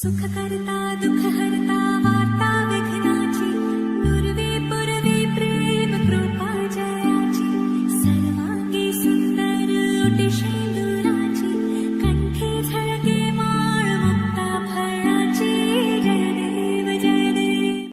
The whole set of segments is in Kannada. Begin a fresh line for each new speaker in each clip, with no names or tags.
सुख करता दुख हरता वार्ता विघ्नाची नुरवी पुरवी प्रेम कृपा जयाची सर्वांगी सुंदर उटी शेंदुराची कंठी झळके माळ मुक्ता फळाची जय देव जय देव.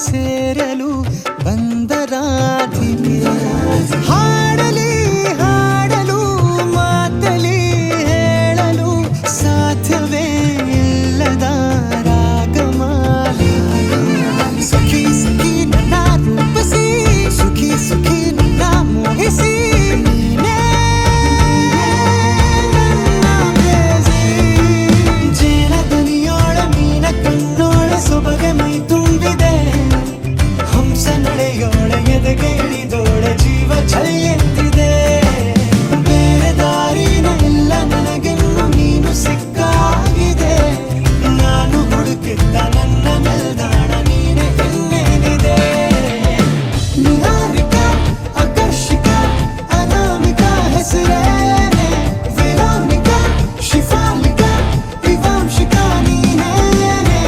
ಸೇರಲು ಬಂದರಾಧಿಗೆ ಹಾಡಲಿ ಹಾಡಲು ಮಾತಲಿ ಹೇಳಲು ಸಾಧ್ಯವೇ ಇಲ್ಲದ ರಾಗಮಾಲಿಕೆ ಸಖಿ ಸಖಿ ನನ್ನ ರೂಪಿಸಿ ಸುಖಿ ಸುಖಿ ನನ್ನ ಮೋಹಿಸಿ ನೀನೇ ನನ್ನ ಪ್ರೇಯಸಿ ಜೇನ ದನಿಯೋಳ ಮೀನ ಕಣ್ಣೋಳ ಸೊಬಗೆ ಮೈ ತುಂಬಿದೆ ಹಂಸ ನಡೆಯೋಳ ಎದೆಗೆ ಇಳಿದೋಳ ಜೀವ ಛೈ ಎತ್ತಿದೆ ಬೇರೆ ದಾರಿನ ಇಲ್ಲ ನನಗೆನ್ನು ನೀನು ಸಿಕ್ಕಾಗಿದೆ ನಾನು ಹುಡುಕಿದ್ದ ನನ್ನ ನಿಲ್ದಾಣ ನೀನೆ ಇನ್ನೇನಿದೆ ನಿಹಾರಿಕ ಆಕರ್ಷಿಕ ಅನಾಮಿಕ ಹೆಸರೇನೆ ವಿರಾಮಿಕ ಶಿಫಾಲಿಕ ವಿವಾಂಶಿಕ ನೀನೇನೆ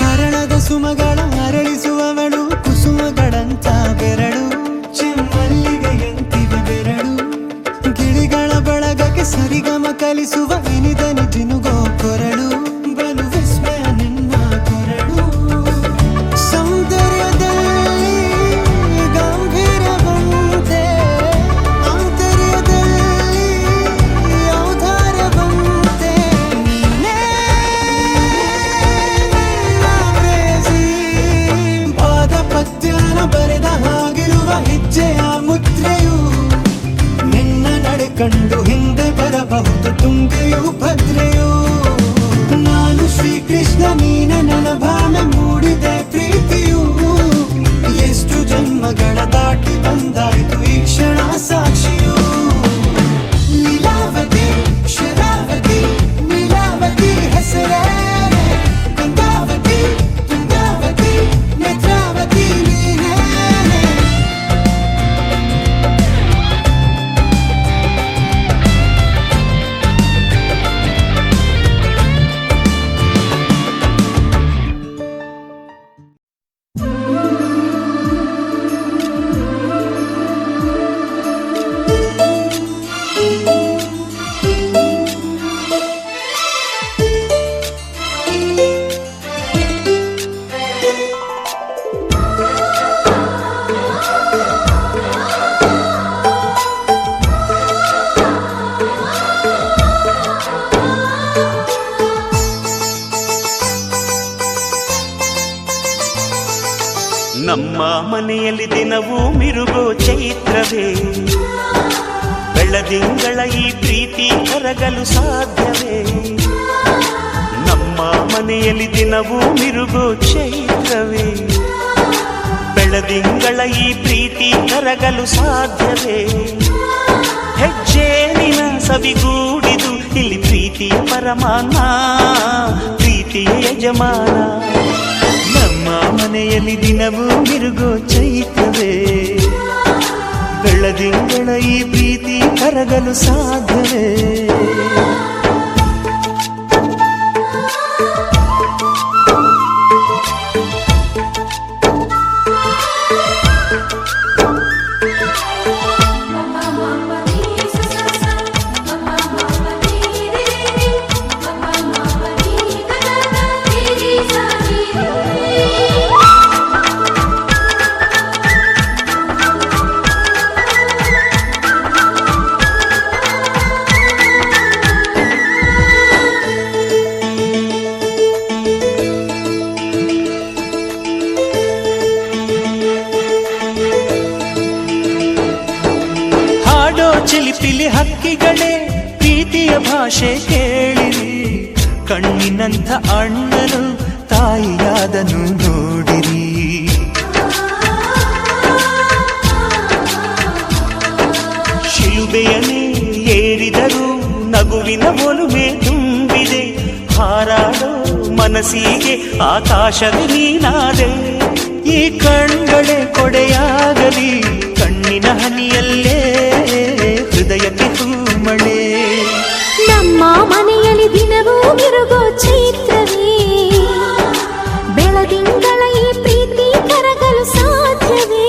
ಹರಣದ ಸುಮಗಳ ಅರಳಿಸುವವಳು ಕುಸುಮಗಳಂತ ಬೆರಳು ಚೆಮ್ಮಲ್ಲಿಗೆಯಂತಿವೆ ಬೆರಳು ಗಿಳಿಗಳ ಬಳಗಕ್ಕೆ ಸರಿಗಮ ಕಲಿಸುವ ಇನಿದನಿ ಜಿನುಗೋ ಕೊರಳು ಬಲು ವಿಸ್ಮಯ ನಿನ್ನ ಕೊರಳು ಸೌಂದರ್ಯದಲ್ಲಿ ಗಂಭೀರವಂತೆ ಆಂತರ್ಯದಲ್ಲಿ ಔದಾರ್ಯವಂತೆ ನೀನೇ ಪ್ರೇಯಸಿ ಪಾದ ಪದ್ಯನ ಬರೆದ ಹಾಗಿರುವ ಹೆಜ್ಜೆಯ ಮುದ್ರೆಯು ನಿನ್ನ ನಡೆ ಕಂಡು ಹಿಂದೆ ಬರಬಹುದು ತುಂಗೆಯು ಭದ್ರೆಯು
ನಮ್ಮ ಮನೆಯಲ್ಲಿ ದಿನವೂ ಮಿರುಗೋ ಚೈತ್ರವೇ, ಬೆಳದಿಂಗಳ ಈ ಪ್ರೀತಿ ಕರಗಲು ಸಾಧ್ಯವೇ? ನಮ್ಮ ಮನೆಯಲ್ಲಿ ದಿನವೂ ಮಿರುಗೋ ಚೈತ್ರವೇ, ಬೆಳದಿಂಗಳ ಈ ಪ್ರೀತಿ ಕರಗಲು ಸಾಧ್ಯವೇ? ಹೆಜ್ಜೇನಿನ ಸವಿಗೂಡಿದು ಇಲ್ಲಿ ಪ್ರೀತಿಯ ಪರಮಾನ, ಪ್ರೀತಿಯ ಯಜಮಾನ. ನಮ್ಮ ಮನೆಯಲ್ಲಿ ದಿನವೂ ಮಿರುಗೋ ಚೈತ್ರವೇ, ಬೆಳದಿಂಗಳ ಈ ಪ್ರೀತಿ ಕರಗಲು ಸಾಧ್ಯವೇ? ಚಿಲಿಪಿಲಿ ಹಕ್ಕಿಗಳೇ ಪ್ರೀತಿಯ ಭಾಷೆ ಕೇಳಿರಿ, ಕಣ್ಣಿನಂಥ ಅಣ್ಣನು ತಾಯಿಯಾದನು ನೋಡಿರಿ. ಶಿಲುಬೆಯನ್ನೇ ಏರಿದರೂ ನಗುವಿನ ಒಲುಮೆ ತುಂಬಿದೆ, ಹಾರಾಡೋ ಮನಸ್ಸಿಗೆ ಆಕಾಶವೇ ನೀನಾದೆ. ಈ ಕಣ್ಗಳೇ ಕೊಡೆಯಾಗಲಿ, ಕಣ್ಣಿನ ಹನಿಯಲ್ಲೇ ಹೃದಯಕ್ಕೆ ಹೂಮಳೆ.
ನಮ್ಮ ಮನೆಯಲ್ಲಿ ದಿನವೂ ಮಿರುಗೋ ಚೈತ್ರವೇ, ಬೆಳದಿಂಗಳ ಈ ಪ್ರೀತಿ ಕರಗಲು ಸಾಧ್ಯವೇ?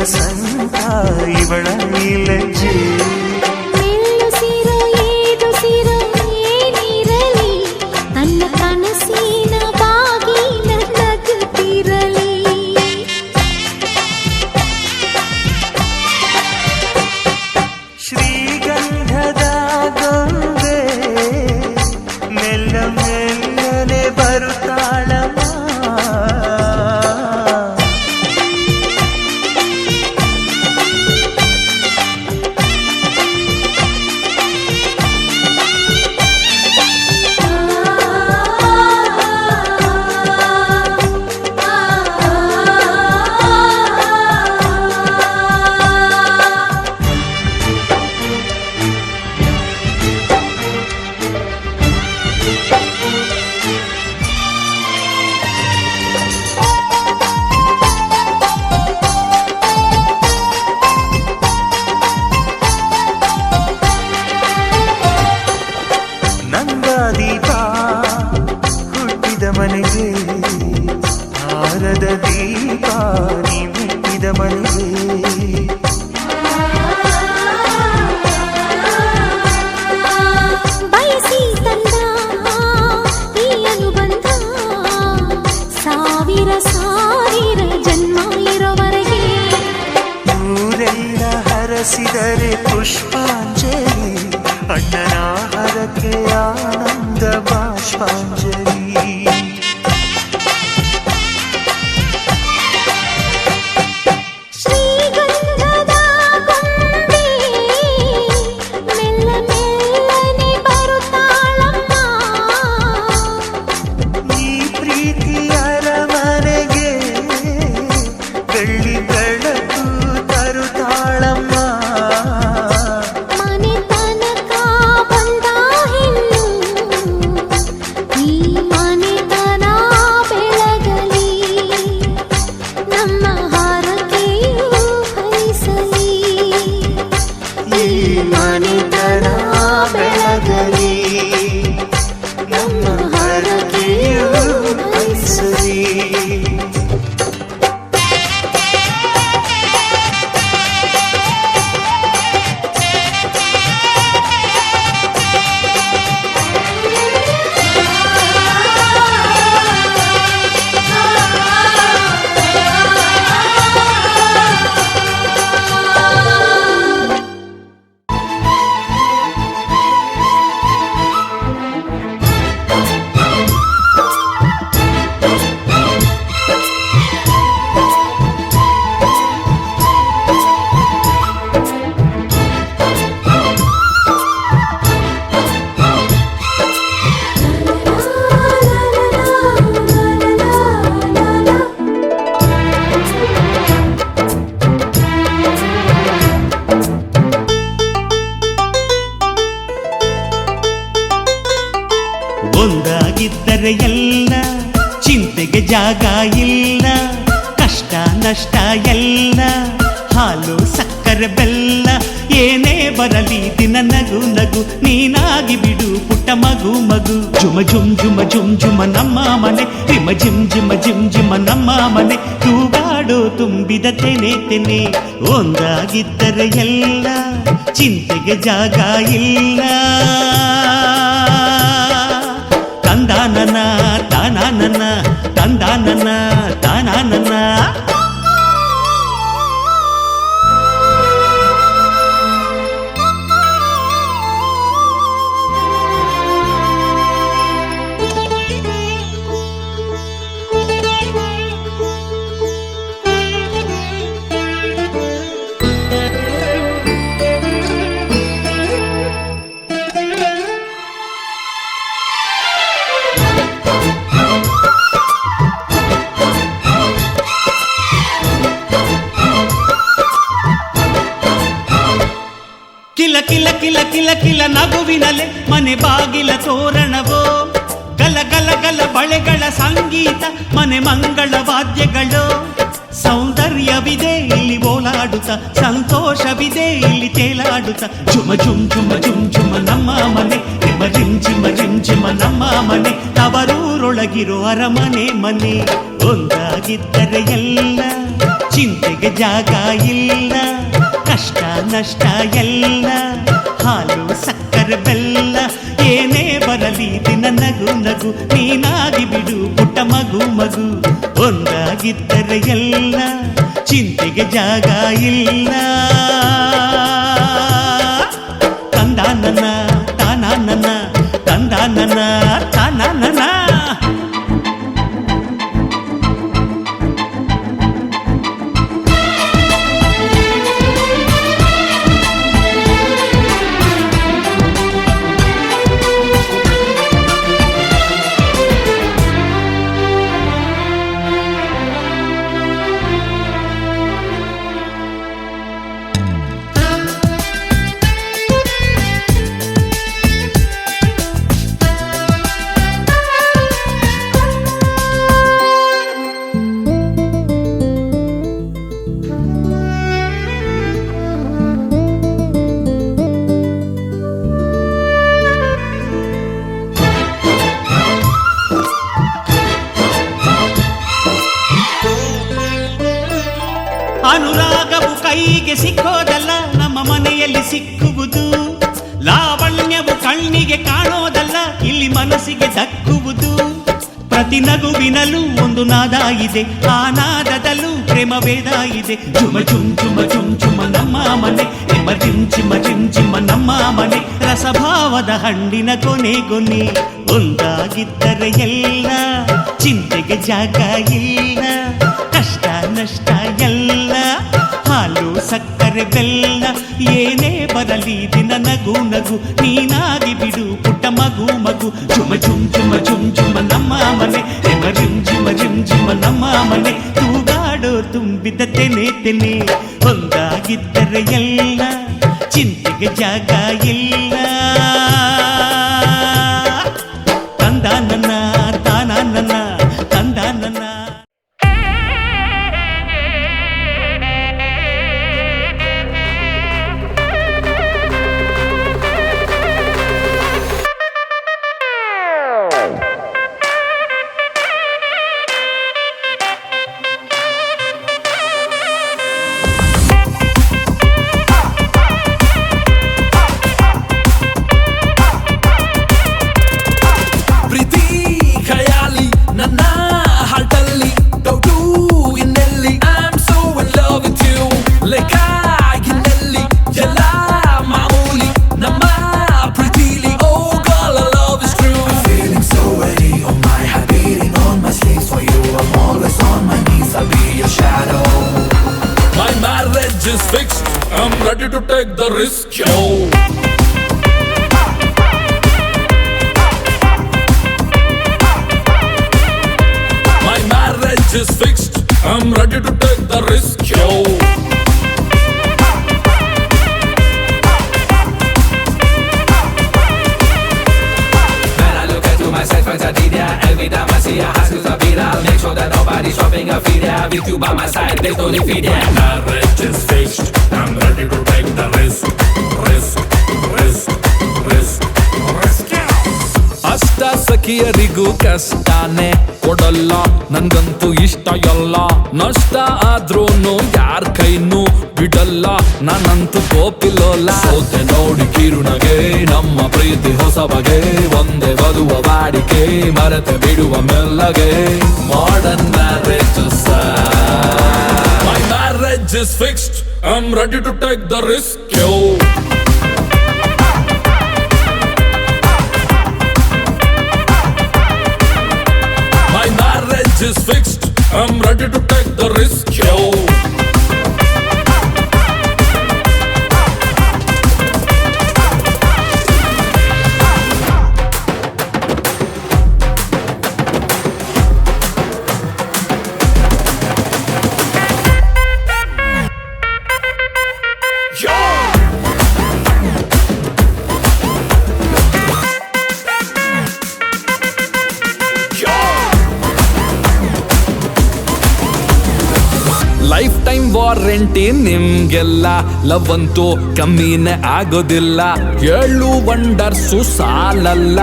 ವಸಂತ ಇವಳ ಲಜ್ಜೆ
ಮೆಲ್ಲುಸಿರೋ ಏದುಸಿರೋ ಏನಿರಲಿ ತನ್ನ ಕನಸಿನ ಬಾಗಿಲ ನಗುತ್ತಿರಲಿ
ಶ್ರೀಗಂಧದ ಗೊಂಬೆ ಮೆಲ್ಲ ಮೆಲ್ಲನೆ ಬರುತ್ತಾಳಮ್ಮ ನಂದಾದೀಪ ಹುಟ್ಟಿದ ಮನೆಗೆ ಹಾರದ ದೀಪ ನೀ ಮೆಟ್ಟಿದ ಮನೆಗೆ
ಬಯಸಿ ತಂದ ಈ ಅನುಬಂಧ ಸಾವಿರ ಸಾವಿರ ಜನ್ಮ ಇರೋವರೆಗೆ
ಊರೆಲ್ಲ ಹರಸಿದರೆ ಪುಷ್ಪಾಂಜಲಿ ಅಣ್ಣನ ಹರಕೆ ಆನಂದ ಬಾಷ್ಪಾಂಜಲಿ
ಶ್ರೀಗಂಧದ ಗೊಂಬೆ ಮೆಲ್ಲ ಮೆಲ್ಲನೆ ಬರುತ್ತಾಳಮ್ಮ
ಈ ಪ್ರೀತಿಯ ಅರಮನೆಗೆ ಬೆಳ್ಳಿ ಬೆಳಕು ತರುತ್ತಾಳಮ್ಮ
ಮನೆ ತನಕ ಬಂದ ಹೆಣ್ಣು ಈ ಮನೆತನ ಬೆಳಗಲಿ ನಮ್ಮ ಹಾರಕೆಯು ಫಲಿಸಲಿ
ಈ ಮನೆತನ ಬೆಳಗಲಿ ನಮ್ಮ ಹರಕೆಯು ಫಲಿಸಲಿ ಒಂದಾಗಿದ್ದರೆ ಎಲ್ಲ ಚಿಂತೆಗೆ ಜಾಗ ಇಲ್ಲ ಕಷ್ಟ ನಷ್ಟ ಎಲ್ಲ ಹಾಲು ಸಕ್ಕರೆ ಬೆಲ್ಲ ಏನೇ ಬರಲಿ ದಿನ ನಗು ನಗು ನೀನಾಗಿ ಬಿಡು ಪುಟ್ಟ ಮಗು ಮಗು ಜುಮ ಜುಮ್ ಜುಮ ಜುಮ್ ಜುಮ ನಮ್ಮ ಮನೆ ರಿಮ ಜಿಮ್ ಜಿಮ ಜಿಮ್ ಜಿಮ ನಮ್ಮ ಮನೆ ತೂಗಾಡೋ ತುಂಬಿದ ತೆನೆ ತೆನೆ ಒಂದಾಗಿದ್ದರೆ ಎಲ್ಲ ಚಿಂತೆಗೆ ಜಾಗ ಇಲ್ಲ ತಂದಾನನ ತಾನಾನನ ತಂದಾನನ ತಾನಾನನ ಕಿಲ ಕಿಲ ಕಿಲ ಕಿಲ ಕಿಲ ನಗುವಿನಲೆ ಮನೆ ಬಾಗಿಲ ತೋರಣವೋ ಗಲ ಗಲ ಗಲ ಬಳೆಗಳ ಸಂಗೀತ ಮನೆ ಮಂಗಳ ವಾದ್ಯಗಳು ಸೌಂದರ್ಯವಿದೆ ಇಲ್ಲಿ ಓಲಾಡುತ್ತ ಸಂತೋಷವಿದೆ ಇಲ್ಲಿ ತೇಲಾಡುತ್ತ ಜುಮ ಜುಮ್ ಜುಮ ಜುಮ್ ಜುಮ ನಮ್ಮ ಮನೆ ರಿಮ ರಿಮ್ ಜಿಮ ರಿಮ್ ಜಿಮ ನಮ್ಮ ಮನೆ ತವರೂರೊಳಗಿರೋ ಅರಮನೆ ಮನೆ ಒಂದಾಗಿದ್ದರೆ ಎಲ್ಲ ಚಿಂತೆಗೆ ಜಾಗ ಇಲ್ಲ, ಕಷ್ಟ ನಷ್ಟ ಎಲ್ಲ, ಹಾಲು ಸಕ್ಕರೆ ಬೆಲ್ಲ, ಏನೇ ಬರಲಿ ದಿನ ನಗು ನಗು, ನೀನಾಗಿ ಬಿಡು ಪುಟ್ಟ ಮಗು ಮಗು. ಒಂದಾಗಿದ್ದರೆ ಎಲ್ಲ, ಚಿಂತೆಗೆ ಜಾಗ ಇಲ್ಲ. ತಂದಾನನ ತಾನಾನನ, ತಂದಾನನ ತಾನಾನನ. ಅನುರಾಗವು ಕೈಗೆ ಸಿಕ್ಕೋದಲ್ಲ, ನಮ್ಮ ಮನೆಯಲ್ಲಿ ಸಿಕ್ಕುವುದು. ಲಾವಣ್ಯವು ಕಣ್ಣಿಗೆ ಕಾಣೋದಲ್ಲ, ಇಲ್ಲಿ ಮನಸ್ಸಿಗೆ ದಕ್ಕುವುದು. ಪ್ರತಿ ನಗುವಿನಲ್ಲೂ ಒಂದು ನಾದ ಇದೆ, ಆ ನಾದದಲ್ಲೂ ಪ್ರೇಮ ವೇದ ಇದೆ. ಝುಮ ಝುಮ್ ಝುಮ ಝುಮ್ ಝುಮ ನಮ್ಮ ಮನೆ, ನಿಮ್ಮ ಜಿಮ್ ಚಿಮ ಜಿಮ್ ಚಿಮ ನಮ್ಮ ಮನೆ. ರಸಭಾವದ ಹಣ್ಣಿನ ಕೊನೆ ಕೊನೆ, ಒಂದಾಗಿದ್ದರೆ ಎಲ್ಲ, ಚಿಂತೆಗೆ ಜಾಗ ಇಲ್ಲ, ಕಷ್ಟ ನಷ್ಟ ಎಲ್ಲ, ಹಾಲು ಸಕ್ಕರೆ ಬೆಲ್ಲ, ಏನೇ ಬರಲಿ ದಿನ ನಗು ನಗು, ನೀನಾಗಿ ಬಿಡು ಪುಟ್ಟ ಮಗು ಮಗು. ಝುಮ ಝುಮ್ ಝುಮ ಝುಮ್ ಝುಮ ನಮ್ಮ ಮನೆ, ರಿಮ್ ಜಿಮ ಜಿಮ್ ಜಿಮ ನಮ್ಮ ಮನೆ. ತೂಗಾಡೋ ತುಂಬಿದ ತೆನೆ ತೆನೆ, ಒಂದಾಗಿದ್ದರೆ ಎಲ್ಲ, ಚಿಂತೆಗೆ ಜಾಗ ಇಲ್ಲ. ತಂದಾನನ ತಾನಾನನ, ತಂದಾನನ.
I'm ready to take the risk, yo. My marriage is fixed. I'm ready to take the risk, yo.
When I look into myself as a media, every time I see a house is a beat, I'll make sure that nobody's shopping a feed. With you by my side, there's no need feed.
Marriage is fixed. I'm ready to take the risk, risk, risk, risk, risk.
ಅಷ್ಟ ಸಖಿಯರಿಗೂ ಕಷ್ಟನೇ ಕೊಡಲ್ಲ, ನನ್ಗಂತೂ ಇಷ್ಟ ಎಲ್ಲ. ನಷ್ಟ ಆದ್ರೂನು ಯಾರ್ ಕೈನೂ ಬಿಡಲ್ಲ, ನಾನಂತೂ ಕೋಪಿಲ್ಲೋಲ್ಲ. ಸೋತೆ ನೋಡಿ ಕಿರುನಗೆ, ನಮ್ಮ ಪ್ರೀತಿ ಹೊಸ ಬಗೆ, ಒಂದೇ ವಧುವ ವಾಡಿಕೆ, ಮರೆತೆ ಬಿಡುವ ಮೆಲ್ಲಗೆ. Modern marriage
My marriage is fixed. I'm ready to take the risk, yo. My marriage is fixed. I'm ready to take the risk, yo.
Guarantee ನಿಮ್ಗೆಲ್ಲ ಲವ್ ಅಂತೂ ಕಮ್ಮಿನೇ ಆಗೋದಿಲ್ಲ. 7 ವಂಡರ್ಸು ಸಾಲಲ್ಲ,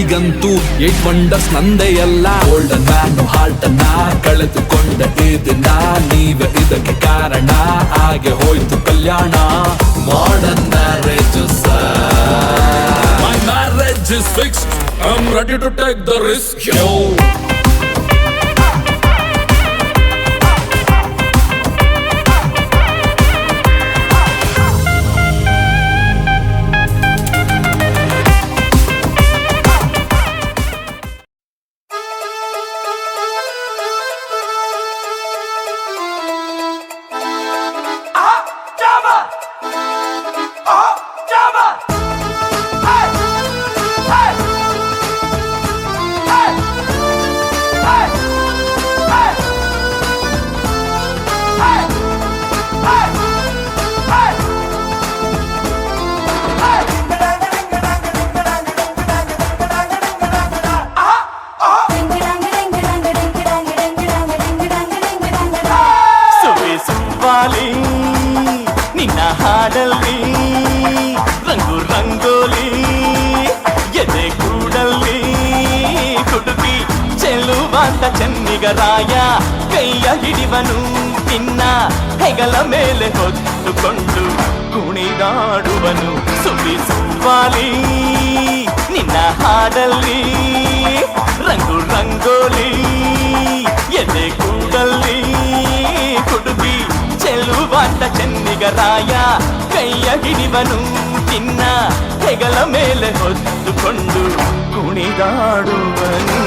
ಈಗಂತೂ 8 ವಂಡರ್ಸ್ ನಂದೇ ಎಲ್ಲ. ಗೋಲ್ಡನ್ ಮ್ಯಾನ್ ಹಾರ್ಟ್ ಅನ್ನ ಕಳೆದುಕೊಂಡ ಈ ದಿನ, ನೀವೇ ಇದಕ್ಕೆ ಕಾರಣ, ಹಾಗೆ ಹೋಯ್ತು ಕಲ್ಯಾಣ. Modern marriage My marriage is fixed, I'm ready to take the risk, yo.
ನಿನ್ನ ಹಾಡಲ್ಲಿ ರಂಗು ರಂಗೋಲಿ, ಎದೆ ಕೂಡಲ್ಲಿ ಕುಡುಕಿ ಚೆಲ್ಲುವಂತ ಚೆನ್ನಿಗರಾಯ, ಕೈಯ ಹಿಡಿವನು ನಿನ್ನ ಹೆಗಲ ಮೇಲೆ ಹೊತ್ತುಕೊಂಡು ಕುಣಿದಾಡುವನು. ಸುವಿ ಸುವಾಲಿ ನಿನ್ನ ಹಾಡಲ್ಲಿ ರಂಗು ರಂಗೋಲಿ, ಎದೆ ಕೂಡಲ್ಲಿ ಕುಡುಕಿ ಚೆಲ್ಲುವಂತ ಚೆನ್ನಿಗರಾಯ, ಕೈಯ ಹಿಡಿವನು ನಿನ್ನ ಹೆಗಲ ಮೇಲೆ ಹೊತ್ತುಕೊಂಡು ಕುಣಿದಾಡುವನು.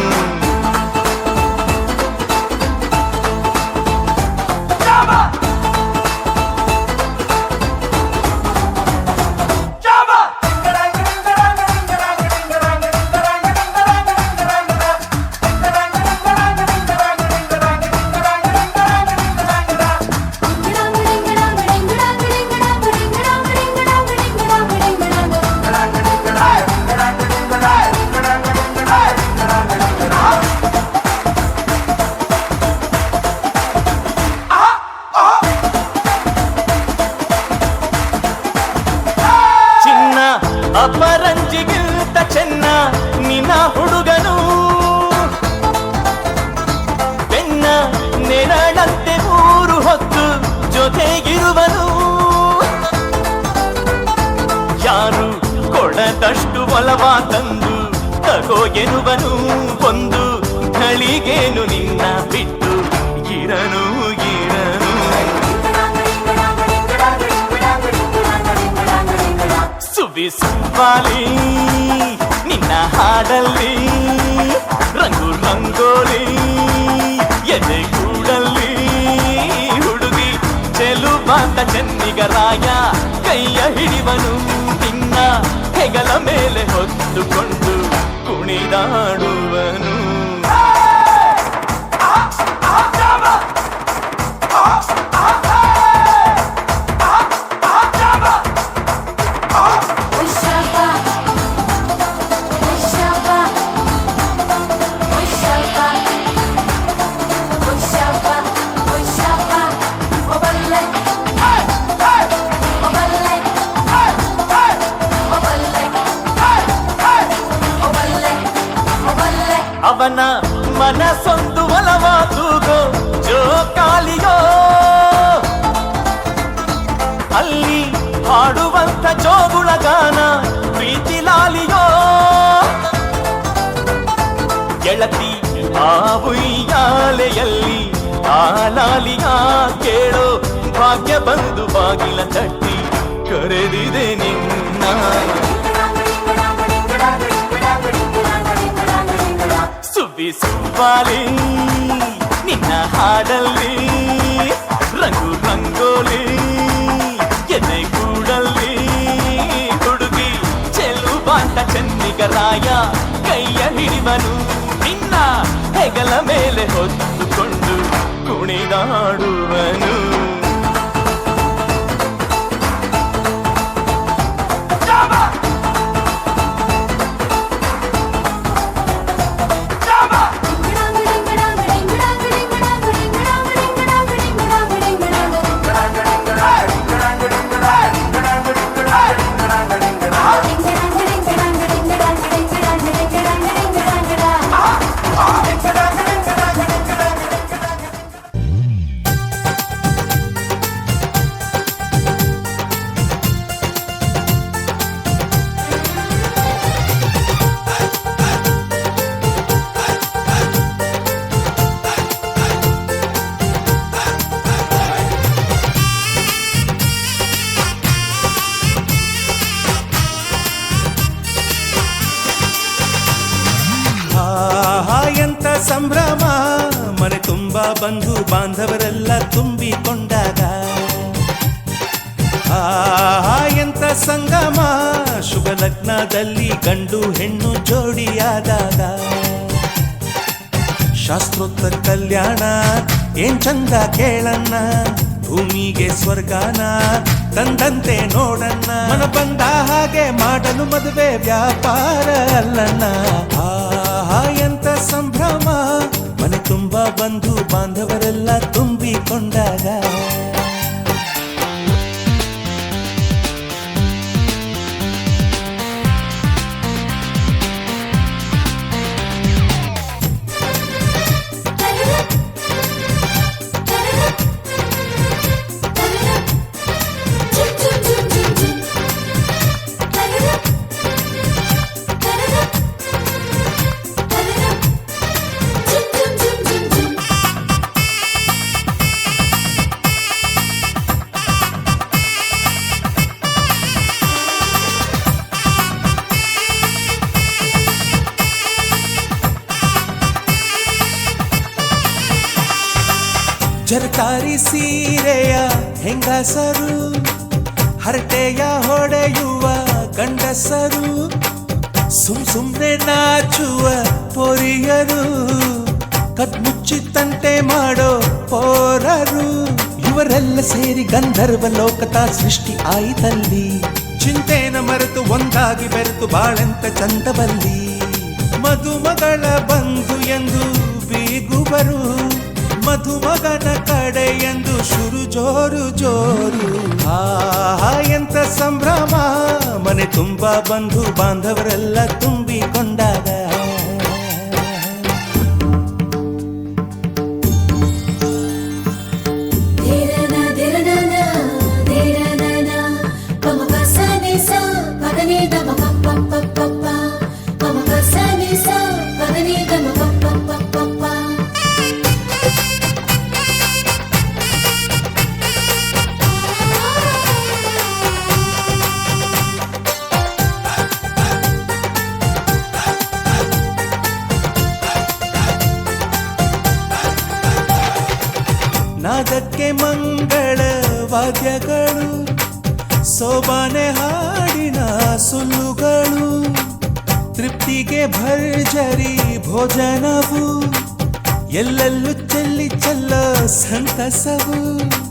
ಅಪರಂಜಿಗಿಂತ ಚೆನ್ನ ನಿನ್ನ ಹುಡುಗನು, ಬೆನ್ನ ನೆರಳಂತೆ 3 ಹೊತ್ತು ಜೊತೆಗಿರುವನು. ಯಾರು ಕೊಡದಷ್ಟು ಒಲವ ತಂದು ತಗೋ ಎನ್ನುವನು, ಒಂದು ಘಳಿಗೇನು ನಿನ್ನ ಬಿಟ್ಟು ಇರನು ಇರನು. ಸುವಿ ಸುವಾಲಿ ನಿನ್ನ ಹಾಡಲ್ಲಿ ರಂಗು ರಂಗೋಲಿ, ಎದೆ ಕೂಡಲ್ಲಿ ಹುಡುಗಿ ಚೆಲುವಾಂತ ಚೆನ್ನಿಗರಾಯ, ಕೈಯ ಹಿಡಿವನು ನಿನ್ನ ಹೆಗಲ ಮೇಲೆ ಹೊತ್ತುಕೊಂಡು ಕುಣಿದಾಡುವನು. ಅವನ ಮನಸ್ಸೊಂದು ಒಲವ ತೂಗೋ ಜೋಕಾಲಿಯೋ, ಅಲ್ಲಿ ಹಾಡುವಂತ ಜೋಗುಳಗಾನ ಪ್ರೀತಿ ಲಾಲಿಯೋ. ಗೆಳತಿ ಆ ಉಯ್ಯಾಲೆಯಲ್ಲಿ ಆ ಲಾಲಿಯ ಕೇಳೋ ಭಾಗ್ಯ ಬಂದು ಬಾಗಿಲ ತಟ್ಟಿ ಕರೆದಿದೆ ನಿನ್ನ. ಸುವಿ ಸುವಾಲಿ ನಿನ್ನ ಹಾಡಲ್ಲಿ ರಂಗು ರಂಗೋಲಿ, ಎದೆ ಕೂಡಲ್ಲಿ ಹುಡುಗಿ ಚೆಲ್ಲುವಂತ ಚೆನ್ನಿಗರಾಯ, ಕೈಯ ಹಿಡಿವನು ನಿನ್ನ ಹೆಗಲ ಮೇಲೆ ಹೊತ್ತುಕೊಂಡು ಕುಣಿದಾಡುವನು. ಸಂಭ್ರಮ ಮನೆ ತುಂಬ ಬಂಧು ಬಾಂಧವರೆಲ್ಲ ತುಂಬಿಕೊಂಡಾಗ ಎಂತ ಸಂಗಮ ಶುಭ ಲಗ್ನದಲ್ಲಿ ಗಂಡು ಹೆಣ್ಣು ಜೋಡಿಯಾದಾಗ ಶಾಸ್ತ್ರೋತ್ತರ ಕಲ್ಯಾಣ ಏನ್ ಚಂದ ಕೇಳಣ್ಣ ಭೂಮಿಗೆ ಸ್ವರ್ಗಾನ ತಂದಂತೆ ನೋಡಣ್ಣ ಮನ ಬಂದ ಹಾಗೆ ಮಾಡಲು ಮದುವೆ ವ್ಯಾಪಾರ ಅಲ್ಲಣ್ಣ ಎಂತ ಸಂಭ್ರಮ ಮನೆ ತುಂಬ ಬಂಧು ಬಾಂಧವರೆಲ್ಲ ತುಂಬಿಕೊಂಡಾಗ ಜರತಾರಿ ಸೀರೆಯ ಹೆಂಗಸರು ಹರಟೆಯ ಹೊಡೆಯುವ ಗಂಡಸರು ಸುಮ್ನೆ ನಾಚುವ ಪೊರಿಯರು ಕದ್ಮುಚ್ಚಿ ತಂಟೆ ಮಾಡೋ ಪೋರರು ಇವರೆಲ್ಲ ಸೇರಿ ಗಂಧರ್ವ ಲೋಕದ ಸೃಷ್ಟಿ ಆಯಿತಲ್ಲಿ ಚಿಂತೆನ ಮರೆತು ಒಂದಾಗಿ ಬೆರೆತು ಬಾಳೆಂತ ಚಂದವಲ್ಲಿ ಮದುಮಗಳ ಬಂಧು ಎಂದು ಬೀಗುವರು ಮಧುಮಗನ ಕಡೆ ಎಂದು ಶುರು ಜೋರು ಜೋರು ಎಂತ ಸಂಭ್ರಮ ಮನೆ ತುಂಬ ಬಂಧು ಬಾಂಧವರೆಲ್ಲ ತುಂಬಿಕೊಂಡಾಗ ನಾದಕ್ಕೆ ಮಂಗಳ ವಾದ್ಯಗಳು ಸೋಬಾನೆ ಹಾಡಿನ ಸುಳ್ಳುಗಳು ತೃಪ್ತಿಗೆ ಭರ್ಜರಿ ಭೋಜನವು ಎಲ್ಲೆಲ್ಲೂ ಚೆಲ್ಲಿ ಚೆಲ್ಲೋ ಸಂತಸವು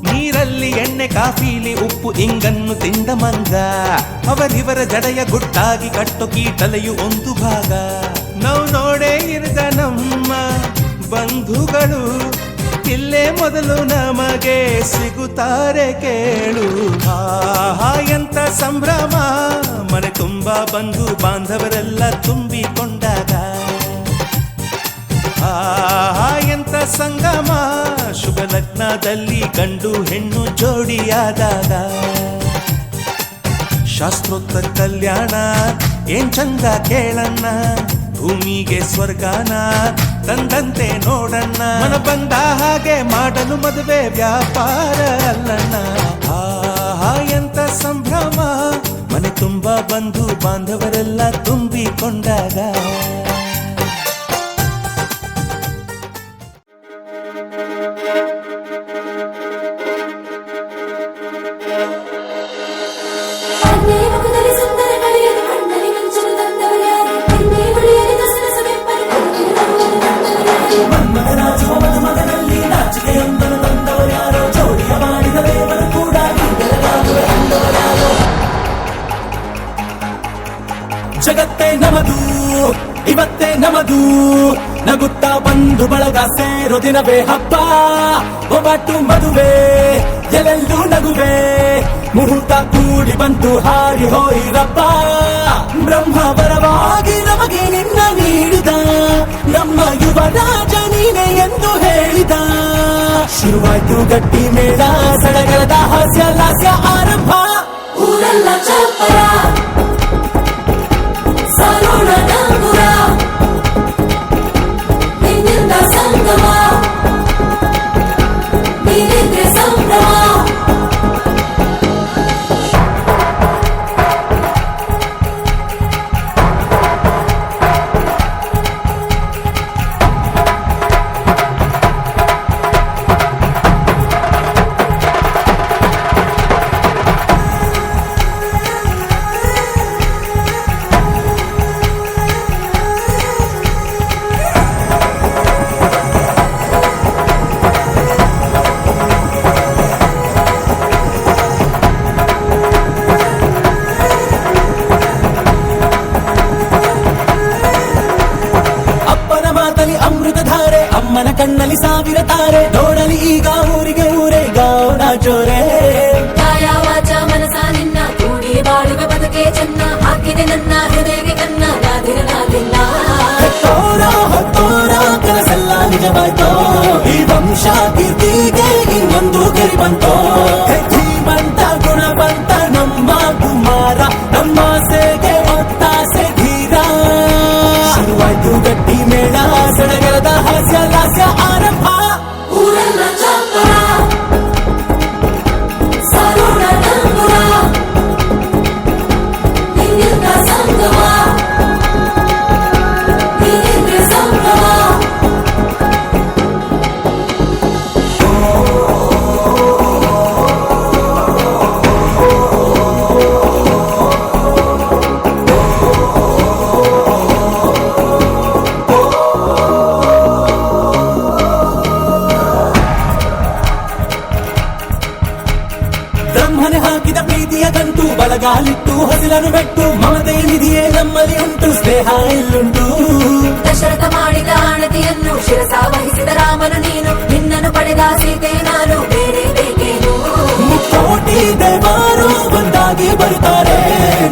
ನೀರಲ್ಲಿ ಎಣ್ಣೆ ಕಾಫಿಲಿ ಉಪ್ಪು ಇಂಗನ್ನು ತಿಂದ ಮಂಗ ಅವರಿವರ ಜಡೆಯ ಗುಟ್ಟಾಗಿ ಕಟ್ಟು ಕೀಟಲೆಯು ಒಂದು ಭಾಗ ನಾವು ನೋಡೇ ಇರದ ನಮ್ಮ ಬಂಧುಗಳು ಇಲ್ಲೇ ಮೊದಲು ನಮಗೆ ಸಿಗುತ್ತಾರೆ ಕೇಳು ಎಂತ ಸಂಭ್ರಮ ಮನೆ ತುಂಬ ಬಂಧು ಬಾಂಧವರೆಲ್ಲ ತುಂಬಿಕೊಂಡಾಗ ಎಂತ ಸಂಗಮ ಶುಭ ಲಗ್ನದಲ್ಲಿ ಗಂಡು ಹೆಣ್ಣು ಜೋಡಿಯಾದಾಗ ಶಾಸ್ತ್ರೋತ್ತರ ಕಲ್ಯಾಣ ಏನ್ ಚಂದ ಕೇಳಣ್ಣ ಭೂಮಿಗೆ ಸ್ವರ್ಗಾನ ತಂದಂತೆ ನೋಡಣ್ಣ ಮನ ಬಂದ ಹಾಗೆ ಮಾಡಲು ಮದುವೆ ವ್ಯಾಪಾರ ಅಲ್ಲಣ್ಣ ಎಂತ ಸಂಭ್ರಮ ಮನೆ ತುಂಬ ಬಂಧು ಬಾಂಧವರೆಲ್ಲ ತುಂಬಿಕೊಂಡಾಗ
ಜಗತ್ತೇ ನಮದು ಇವತ್ತೇ ನಮದು ನಗುತ್ತಾ ಬಂದು ಬಳಗ ಸೇರೋ ದಿನವೇ ಹಬ್ಬ ಒಬ್ಬಟ್ಟು ಮದುವೆ ಎಲ್ಲೆಲ್ಲೂ ನಗುವೆ ಮುಹೂರ್ತ ಕೂಡಿ ಬಂತು ಹಾರಿ ಹೋಯಿರಪ್ಪ ಬ್ರಹ್ಮವರವಾಗಿ ನಮಗೆ ನಿನ್ನ ನೀಡಿದ ನಮ್ಮ ಯುವ ರಾಜ ನೀನೆ ಎಂದು ಹೇಳಿದ ಶುರುವಾಯ್ತು ಗಟ್ಟಿ ಮೇಳ ಸಡಗರದ ಹಾಸ್ಯ ಲಾಸ್ಯ ಆರಂಭ ಊರೆಲ್ಲ ಚಪ್ಪರ ಸಾರೋಣ ಡಂಗುರ ನಿನ್ನಿಂದ ಸಂಗಮ ನೀನಿದ್ರೆ ಸಂಭ್ರಮ
ಮತ್ತೆ ನನ್ನ ಹೃದಯಕ್ಕೆ ಕನ್ನ ನಾದಿರಲಾಗಿಲ್ಲ.
ಹೊತ್ತೋರ ಕನಸೆಲ್ಲ ನಿಜವಾಯ್ತೋ, ಈ ವಂಶ ಕೀರ್ತಿಗೆ ಇನ್ನೊಂದು ಗೆರಿ ಬಂತೋ. ಧೀಮಂತ ಗುಣವಂತ ನಮ್ಮ ಕುಮಾರ, ನಮ್ಮ ಸೇಗೆ ಒತ್ತಾಸೆ ಧೀರ. ಶುರುವಾಯ್ತು ಗಟ್ಟಿ ಮೇಳ, ಸಡಗರದ ಹಾಸ್ಯ ಲಾಸ್ಯ ಆರಂಭ.
ಊರೆಲ್ಲ ಚಾಪರ ಸಾರೋಣ ನಂಬುರ, ನಿನ್ನಿಂದ ಸಂಗಮ ನೀನಿದ್ರೆ ಸಂಗಮ.
ಬ್ರಹ್ಮನೆ ಹಾಕಿದ ಪ್ರೀತಿಯ ಗಂಟು, ಬಲಗಾಲಿಟ್ಟು ಹಸಿಲನು ಬೆಟ್ಟು. ಮಮತೆ ನಿಧಿಯೇ ನಮ್ಮಲ್ಲಿ ಉಂಟು, ಸ್ನೇಹ ಇಲ್ಲುಂಟು.
ದಶರಥ ಮಾಡಿದ ಆಣತಿಯನ್ನು ಶಿರಸ ವಹಿಸಿದ ರಾಮನು ನೀನು, ನಿನ್ನನ್ನು ಪಡೆದ ಸೀತೆ ನಾನು, ಬೇರೆ ಬೇಕೇನು.
ಮುಕ್ಕೋಟಿ ದೇವರು ಒಂದಾಗಿ ಬರುತ್ತಾರೆ,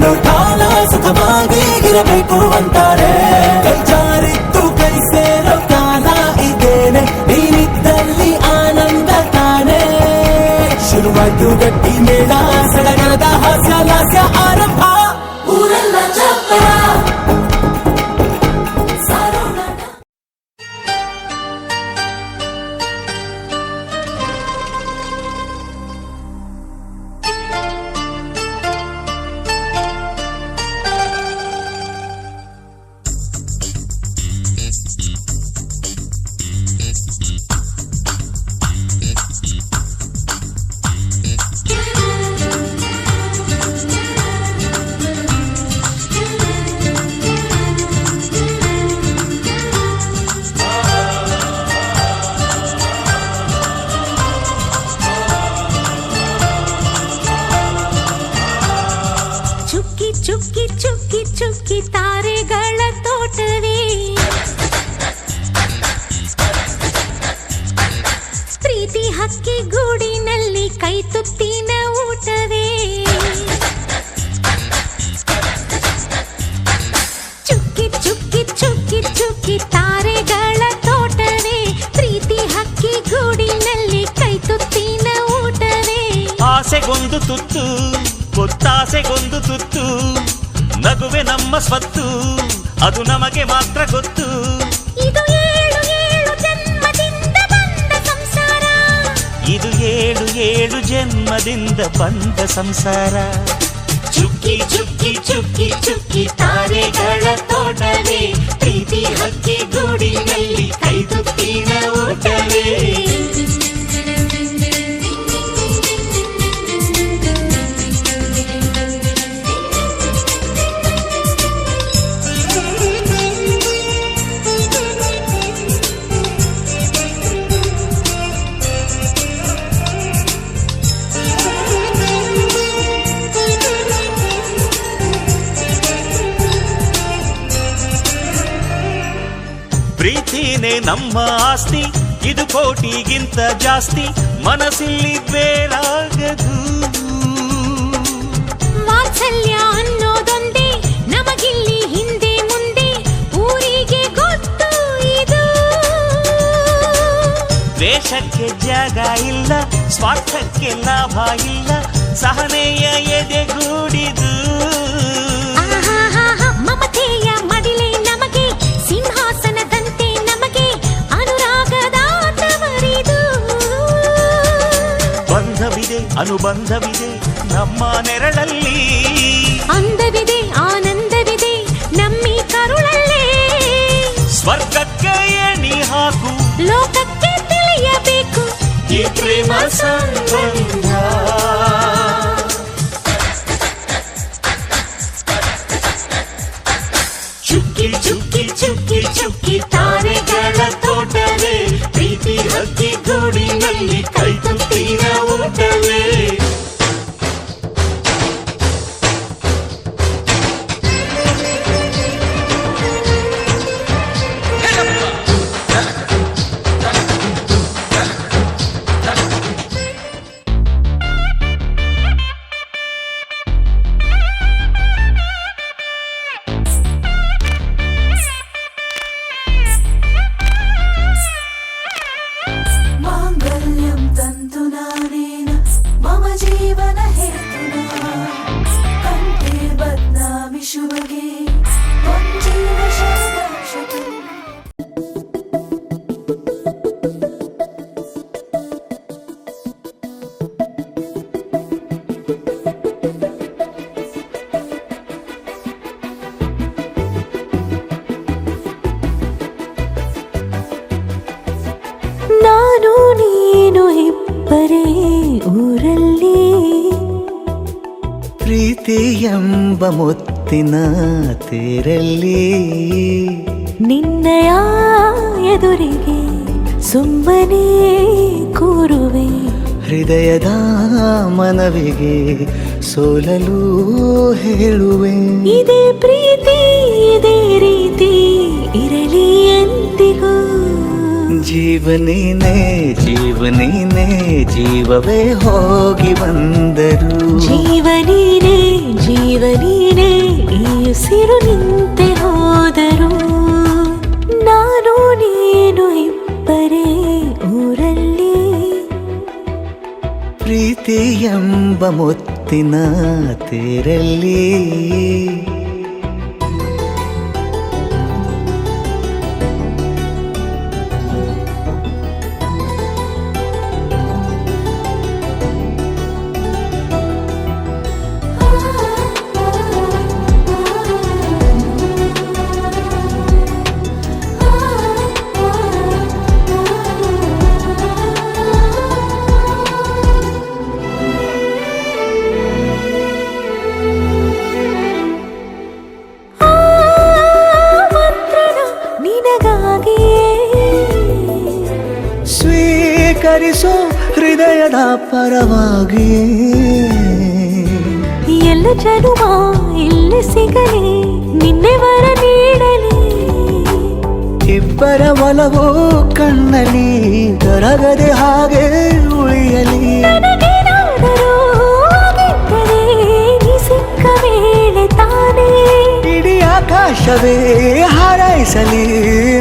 ನೋಟಾಲ ಸುಖವಾಗಿ ಇರಬೇಕು ಅಂತಾರೆ. ಕೈ ಜಾರಿತ್ತು ಕೈ ಸೇರೋ ಕಾಲ ಇದೇನೆ, ನೀನಿದ್ದಲ್ಲಿ ಆನಂದ ತಾನೆ. ಶುರುವಾಯ್ತು ಗಟ್ಟಿ ಮೇಳ, ಸಡಗರದ ಹಾಸ್ಯ ಲಾಸ್ಯ ಆರಂಭ.
ಊರೆಲ್ಲ ಚಾಪರ ಸಾರೋಣ.
ಚುಕ್ಕಿ ಚುಕ್ಕಿ ಚುಕ್ಕಿ ಚುಕ್ಕಿ ತಾರೆಗಳ ತೋಟವೇ, ಪ್ರೀತಿ ಹಕ್ಕಿ ಗೂಡಿನಲ್ಲಿ ಕೈ ತುತ್ತಿನ ಊಟವೇ. ಚುಕ್ಕಿ ಚುಕ್ಕಿ ಚುಕ್ಕಿ ಚುಕ್ಕಿ ತಾರೆಗಳ ತೋಟವೇ, ಪ್ರೀತಿ ಹಕ್ಕಿ ಗೂಡಿನಲ್ಲಿ ಕೈ ತುತ್ತಿನ ಊಟವೇ.
ಆಸೆಗೊಂದು ತುತ್ತು, ಒತ್ತಾಸೆಗೊಂದು ತುತ್ತು, ನಗುವೆ ನಮ್ಮ ಸ್ವತ್ತು, ಅದು ನಮಗೆ ಮಾತ್ರ ಗೊತ್ತು.
ಇದು ಏಳು ಏಳು ಜನ್ಮದಿಂದ ಬಂದ ಸಂಸಾರ,
ಇದು ಏಳು ಏಳು ಜನ್ಮದಿಂದ ಬಂದ ಸಂಸಾರ. ಚುಕ್ಕಿ ಚುಕ್ಕಿ ಚುಕ್ಕಿ ಚುಕ್ಕಿ ತಾರೆಗಳ ತೋಟವೇ, ಪ್ರೀತಿ ಹಕ್ಕಿ ಗೂಡಿನಲ್ಲಿ ಕೈ ತುತ್ತಿನ ಊಟವೇ. ಪ್ರೀತಿನೇ ನಮ್ಮ ಆಸ್ತಿ, ಇದು ಕೋಟಿಗಿಂತ ಜಾಸ್ತಿ, ಮನಸ್ಸಿಲ್ಲಿ ಬೇರಾಗದು.
ವಾತ್ಸಲ್ಯ ಅನ್ನೋದೊಂದೇ ನಮಗಿಲ್ಲಿ ಹಿಂದೆ ಮುಂದೆ, ಊರಿಗೆ ಗೊತ್ತು ಇದು.
ದ್ವೇಷಕ್ಕೆ ಜಾಗ ಇಲ್ಲ, ಸ್ವಾರ್ಥಕ್ಕೆ ಲಾಭ ಇಲ್ಲ, ಸಹನೆಯ ಎದೆಗೂಡಿದು.
ಆಹಾಹಾಹಾ, ಮಮತೆಯ ಮಡಿಲೆ ನಮಗೆ, ಸಿಂಹಾಸನದಂತೆ ನಮಗೆ, ಅನುರಾಗದ ತವರಿದು.
ಬಂಧವಿದೆ ಅನುಬಂಧವಿದೆ ನಮ್ಮ ನೆರಳಲ್ಲಿ,
ಅಂದವಿದೆ ಆನಂದವಿದೆ ನಮ್ಮಿ ಕರುಳಲ್ಲೇ.
ಸ್ವರ್ಗಕ್ಕೆ ಎಣಿ ಹಾಕು,
ಲೋಕಕ್ಕೆ ತಿಳಿಯಬೇಕು
ಈ ಪ್ರೇಮ ಸಂಬಂಧ. ಚುಕ್ಕಿ ಚುಕ್ಕಿ ಚುಕ್ಕಿ ಚುಕ್ಕಿ ತಾರೆಗಳ ತೋಟವೇ, ಪ್ರೀತಿ ಹಕ್ಕಿ ಗೂಡಿನಲ್ಲಿ ಕೈ ತುತ್ತಿನ ಊಟವೇ.
ಪ್ರೀತಿ ಎಂಬ ಮುತ್ತಿನ ತೇರಲ್ಲಿ
ನಿನ್ನಯ ಎದುರಿಗೆ ಸುಮ್ಮನೆ ಕೂರುವೆ
ಹೃದಯದ ಮನವಿಗೆ ಸೋಲಲು ಹೇಳುವೆ
ಇದೇ ಪ್ರೀತಿ ಇದೇ ರೀತಿ ಇರಲಿ ಎಂದಿಗೂ
ಜೀವನೇನೆ ಜೀವನೇನೆ ಜೀವವೇ ಹೋಗಿ ಬಂದರು
ಜೀವನೀನೇ ಜೀವನೀನೇ ಈ ಉಸಿರು ನಿಂತೆ ಹೋದರು ನಾನು ನೀನು ಇಬ್ಬರೇ ಊರಲ್ಲಿ
ಪ್ರೀತಿ ಎಂಬ ಮುತ್ತಿನ ತೇರಲ್ಲಿ ಸ್ವೀಕರಿಸೋ ಹೃದಯದ ಪರವಾಗಿ
ಎಲ್ಲ ಜನುಮ ಇಲ್ಲಿ ಸಿಗಲಿ ನಿನ್ನೆ ವರ ನೀಡಲಿ
ಇಬ್ಬರ ಒಲವು ಕಣ್ಣಲ್ಲಿ ಕರಗದೆ ಹಾಗೆ ಉಳಿಯಲಿ
ನನಗೇನಾದರೂ ಆಗಿದ್ದರೆ ನೀ ಸಿಕ್ಕ ವೇಳೆ ತಾನೇ
ಇಡೀ ಆಕಾಶವೇ ಹಾರೈಸಲಿ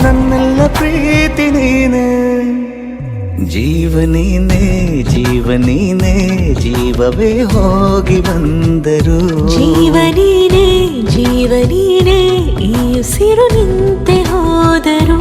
ನನ್ನೆಲ್ಲ ಪ್ರೀತಿ ನೀನೆ ಜೀವನೀನೇ ಜೀವನೀನೇ ಜೀವವೇ ಹೋಗಿ ಬಂದರು
ಜೀವನೀನೇ ಜೀವನೀನೇ ಈ ಉಸಿರು ನಿಂತೆ ಹೋದರು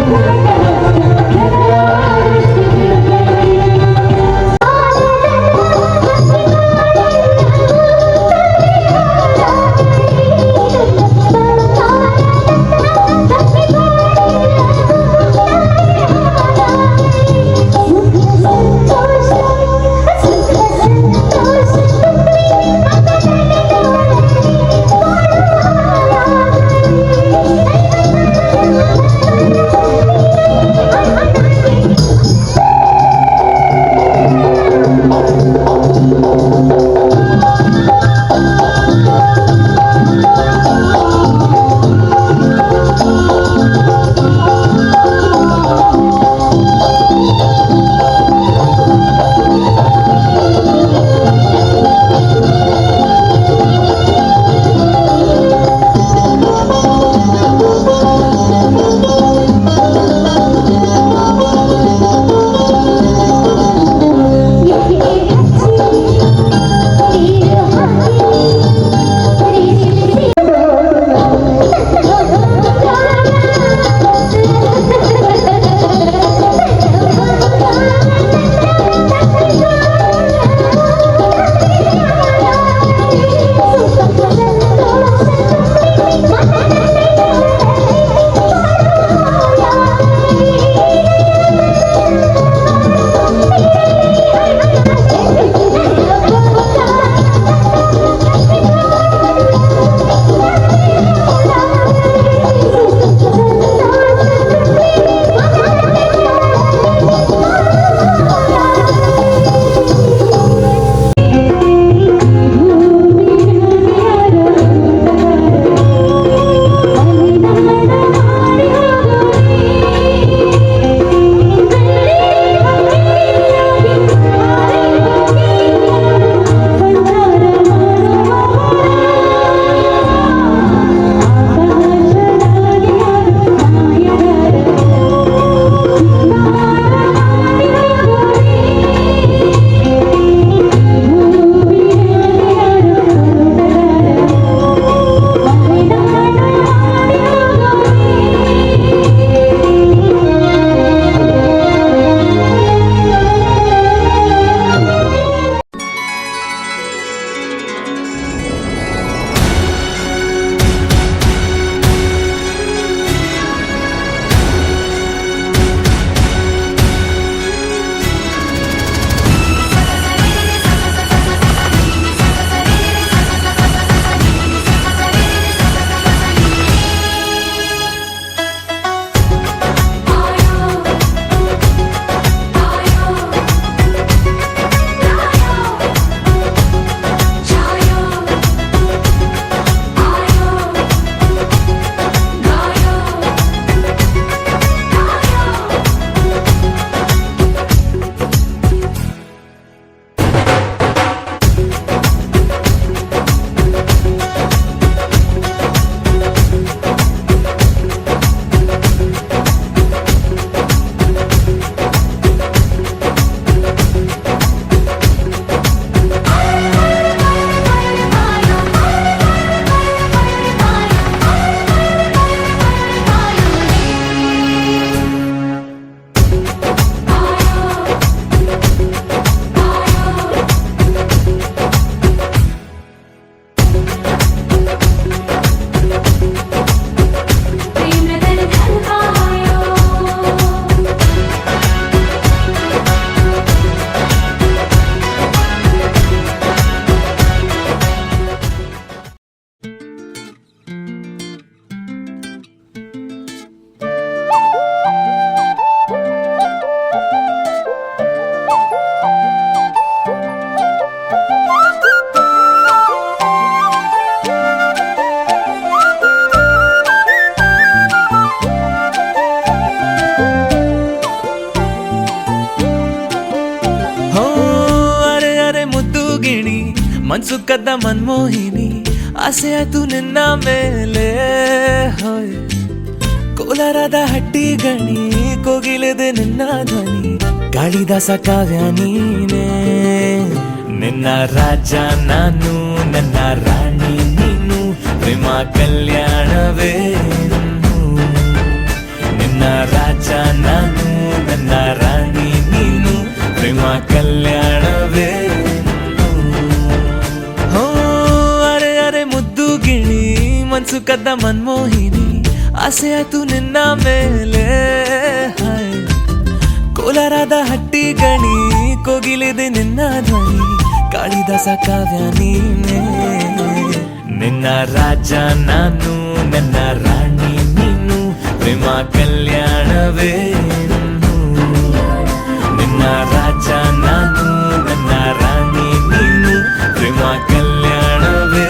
Thank you. ಮನ್ಸು ಕದ್ದ ಮನ್ಮೋಹಿನಿ ಆಸೆ ಆಯ್ತು ನಿನ್ನ ಮೇಲೆ ಹೋಯ್ ಕೋಲಾರದ ಹಟ್ಟಿ ಗಣಿ ಕೋಗಿಲೆದೆ ನಿನ್ನ ಧ್ವನಿ ಕಾಳಿದಾಸ ಕಾವ್ಯ ನೀನೇ ನಿನ್ನ ರಾಜ ನಾನು ನನ್ನ ರಾಣಿ ನೀನು ಪ್ರೇಮ ಕಲ್ಯಾಣವೇ ನಿನ್ನ ರಾಜ ನಾನು ನನ್ನ ರಾಣಿ ನೀನು ಪ್ರೇಮ ಕಲ್ಯಾಣವೇ ಹೋ ಅರೆ ಅರೆ ಮುದ್ದು ಗಿಣಿ ಮನ್ಸು ಕದ್ದ ಮನ್ಮೋಹಿನಿ ಆಸೆ ಆಯ್ತು ನಿನ್ನ ಮೇಲೆ ಹಾಯ್ ಕೋಲಾರದ ಹಟ್ಟಿ ಗಣಿ ಕೋಗಿಲಿದೆ ನಿನ್ನ ಧ್ವನಿ ಕಾಳಿದಾಸ ಕಾವ್ಯ ನೀನೇ ನಿನ್ನ ರಾಜ ನಾನು ನನ್ನ ರಾಣಿ ನೀನು ಪ್ರೇಮ ಕಲ್ಯಾಣವೇ ನಿನ್ನ ರಾಜ ನಾನು ನನ್ನ ರಾಣಿ ನೀನು ಪ್ರೇಮ ಕಲ್ಯಾಣವೇ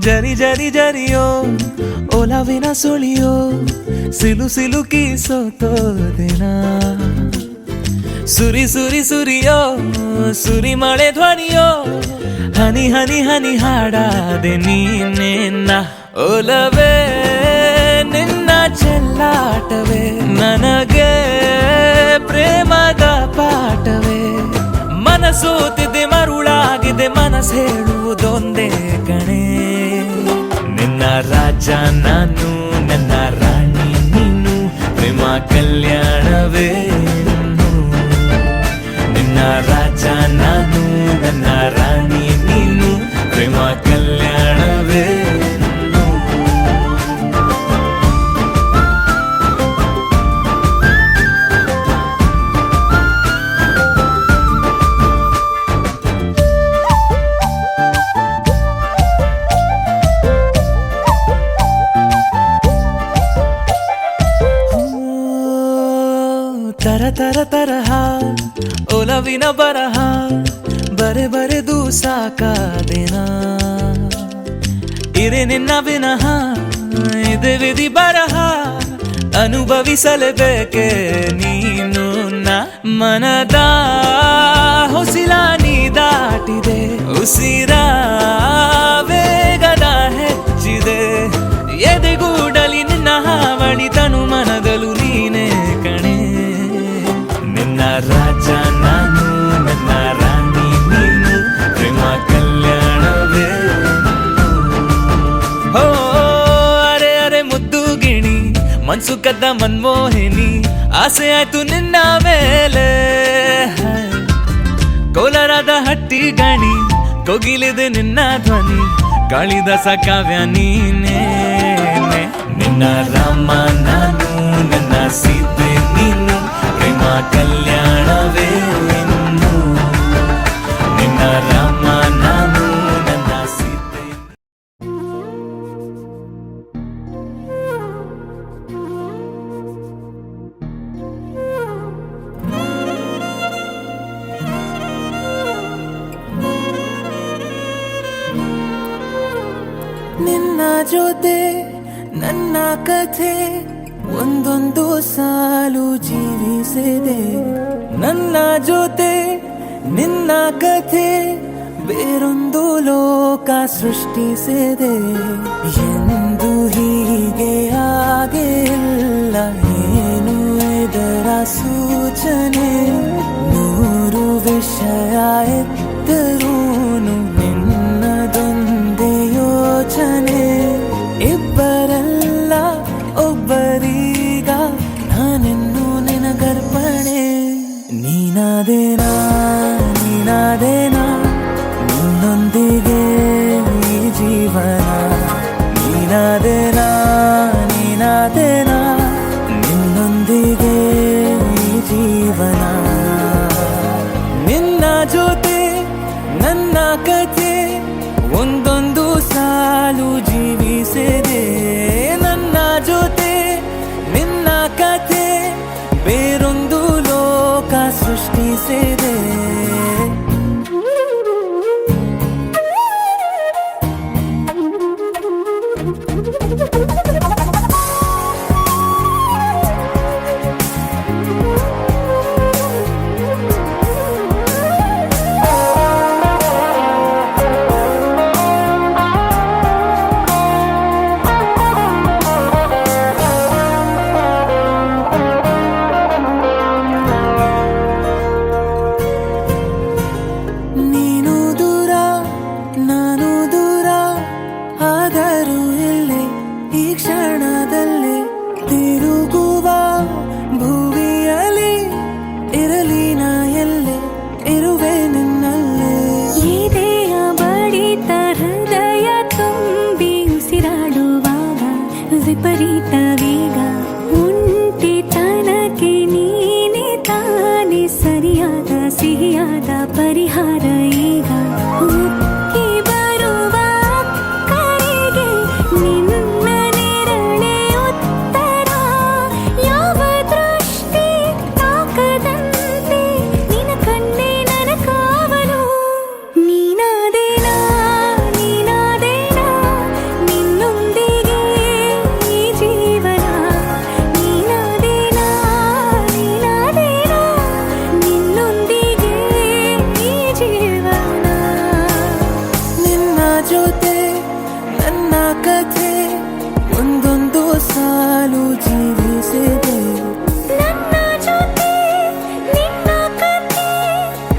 ಜರಿ ಜರಿ ಜರಿಯೋ ಒಲವಿನ ಸುಳಿಯೋ ಸಿಲು ಸಿಲುಕಿ ಸೋತೋದಿನ ಸುರಿ ಸುರಿ ಸುರಿಯೋ ಸುರಿ ಮಳೆ ಧ್ವನಿಯೋ ಹನಿ ಹನಿ ಹನಿ ಹಾಡಾದೆ ನೀನೆನ್ನ ಒಲವೇ ನಿನ್ನ ಚೆಲ್ಲಾಟವೇ ನನಗೆ ಪ್ರೇಮದ ಪಾಠವೇ ಮನಸೋತಿದೆ ಮರುಳಾಗಿದೆ ಮನಸ್ಸು ಹೇಳುವುದೊಂದೇ ಕಣೆ ನಿನ್ನ ರಾಜ ನಾನು ನನ್ನ ರಾಣಿ ನೀನು ಪ್ರೇಮ ಕಲ್ಯಾಣವೇ ನಿನ್ನ ರಾಜ ನಾನು ನನ್ನ ರಾಣಿ ನೀನು ಪ್ರೇಮ ಕಲ್ಯಾಣವೇ ತರ ತರ ತರಹ ಒಲವಿನ ಬರಹ ಬರೆ ಬರೆದು ಸಾಕಾದೆನ ಇರೆ ನಿನ್ನ ವಿನಃ ಇದೆ ವಿಧಿ ಬರಹ ಅನುಭವಿಸಲೇಬೇಕೆ ನೀನು ಮನದ ಹೊಸಿಲ ನೀ ದಾಟಿದೆ ಉಸಿರ ವೇಗದ ಹೆಚ್ಚಿದೆ ಎದೆಗೂಡಲಿ ನಿನ್ನ ಹಾವಳಿ ತನು ಮನದಲು ನೀನೇ ಕಣೆ ನಿನ್ನ ರಾಜ ನಾನು ನನ್ನ ರಾಣಿ ನೀನು ಪ್ರೇಮ ಕಲ್ಯಾಣವೇ ಹೋ ಅರೆ ಅರೆ ಮುದ್ದು ಗಿಣಿ ಮನ್ಸು ಕದ್ದ ಮನ್ಮೋಹಿನಿ ಆಸೆ ಆಯ್ತು ನಿನ್ನ ಮೇಲೆ ಕೋಲಾರದ ಹಟ್ಟಿ ಗಣಿ ಕೋಗಿಲಿದೆ ನಿನ್ನ ಧ್ವನಿ ಕಾಳಿದಾಸ ಕಾವ್ಯ ನೀನೇ ನಿನ್ನ ರಾಮ ನಾನು ನನ್ನ ಸೀತೆ ನೀನು ಪ್ರೇಮ ಕಲ್ಯಾಣವೇ ನಿನ್ನ ರಾಮ ನಾನು ನನ್ನ ಸೀತೆ ನಿನ್ನ ಜೊತೆ ನನ್ನ ಕಥೆ ಒಂದೊಂದು ಸಾಲು ಜೀವಿಸಿದೆ ನನ್ನ ಜೊತೆ ನಿನ್ನ ಕಥೆ ಬೇರೊಂದು ಲೋಕ ಸೃಷ್ಟಿಸಿದೆ ಎಂದು ಹೀಗೆ ಆಗಿಲ್ಲ ಏನು ಇದರ ಸೂಚನೆ ನೂರು ವಿಷಯ ಎತ್ತರೂನು ನಿನ್ನದೊಂದೇ ಯೋಚನೆ ಇಬ್ಬರಲ್ಲ ಒಬ್ಬರೀಗ ನಾನೆನ್ನು ನಿನಗರ್ಪಣೆ ನೀನಾದೇನಾ ನೀನಾದೇನಾ ನಿನ್ನೊಂದಿಗೆ ಈ ಜೀವನ ನೀನಾದೇನಾ ನೀನಾದೇನಾ ನಿನ್ನೊಂದಿಗೆ ಈ ಜೀವನ ಸಾಲು ಜೀವಿಸಿದೆ ನನ್ನ ಜೊತೆ ನಿನ್ನ ಕಥೆ ಬೇರೊಂದು ಲೋಕ ಸೃಷ್ಟಿಸಿದೆ ನೀನು ದೂರ ನಾನು ದೂರ ಆದರೂ ಇಲ್ಲೇ ಈ ಕ್ಷಣದಲ್ಲಿ ತಿರುಗುವ ಭುವಿಯಲ್ಲಿ ಇರಲಿ ನಾ ಎಲ್ಲೆ ಇರುವೆ ನಿನ್ನಲ್ಲೇ
ಎದೆಯ ಬಡಿತ ಹೃದಯ ತುಂಬಿ ಉಸಿರಾಡುವಾಗ ವಿಪರೀತ ವೇಗ ಒಂಟಿತನಕ್ಕೆ ನೀನೆ ತಾನೆ ಸರಿಯಾದ ಸಿಹಿಯಾದ ಪರಿಹಾರ ಈಗ ಉಕ್ಕಿ ಬರುವ ಕರೆಗೆ ನಿನ್ನ ನೆರಳೆ ಉತ್ತರ ಯಾವ ದೃಷ್ಟಿ ತಾಕದಂತೆ ನಿನ ಕಣ್ಣೆ ನನ್ನ ಕಾವಲು ನೀನಾದೇನಾ ನೀನಾದೇನಾ ನಿನ್ನೊಂದಿಗೆ ಈ ಜೀವನ ನೀನಾದೇನಾ ನೀನಾದೇನಾ ನಿನ್ನೊಂದಿಗೆ ಈ ಜೀವನ
ನಿನ್ನ ಜೊತೆ ನನ್ನ ಕಥೆ ಒಂದೊಂದು ಸಾಲು ಜೀವಿಸಿದೆ
ನನ್ನ ಜೊತೆ ನಿನ್ನ ಕಥೆ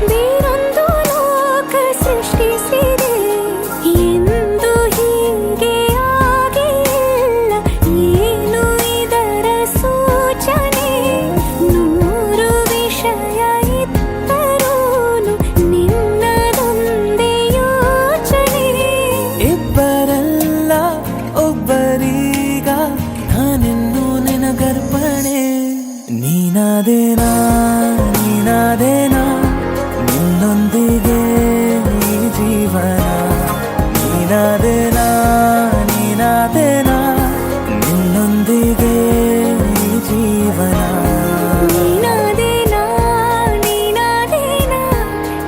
ಬೇರೊಂದು ಲೋಕ ಸೃಷ್ಟಿಸಿದೆ ಎಂದು ಹೀಗೆ ಆಗಿಲ್ಲ ಏನು ಇದರ ಸೂಚನೆ ನೂರು ವಿಷಯ ಇತ್ತರೂನು ನಿನ್ನದೊಂದೇ ಯೋಚನೆ
ಇಬ್ಬರಲ್ಲ ಒಬ್ಬರೀಗ ನಾನಿನ್ನು ನಿನಗರ್ಪಣೆ ನೀನಾದೇನಾ ನೀನಾದೇನಾ ನಿನ್ನೊಂದಿಗೆ ಈ ಜೀವನ ನೀನಾದೇನಾ ನೀನಾದೇನಾ ನಿನ್ನೊಂದಿಗೆ ಈ ಜೀವನ
ನೀನಾದೇನಾ ನೀನಾದೇನಾ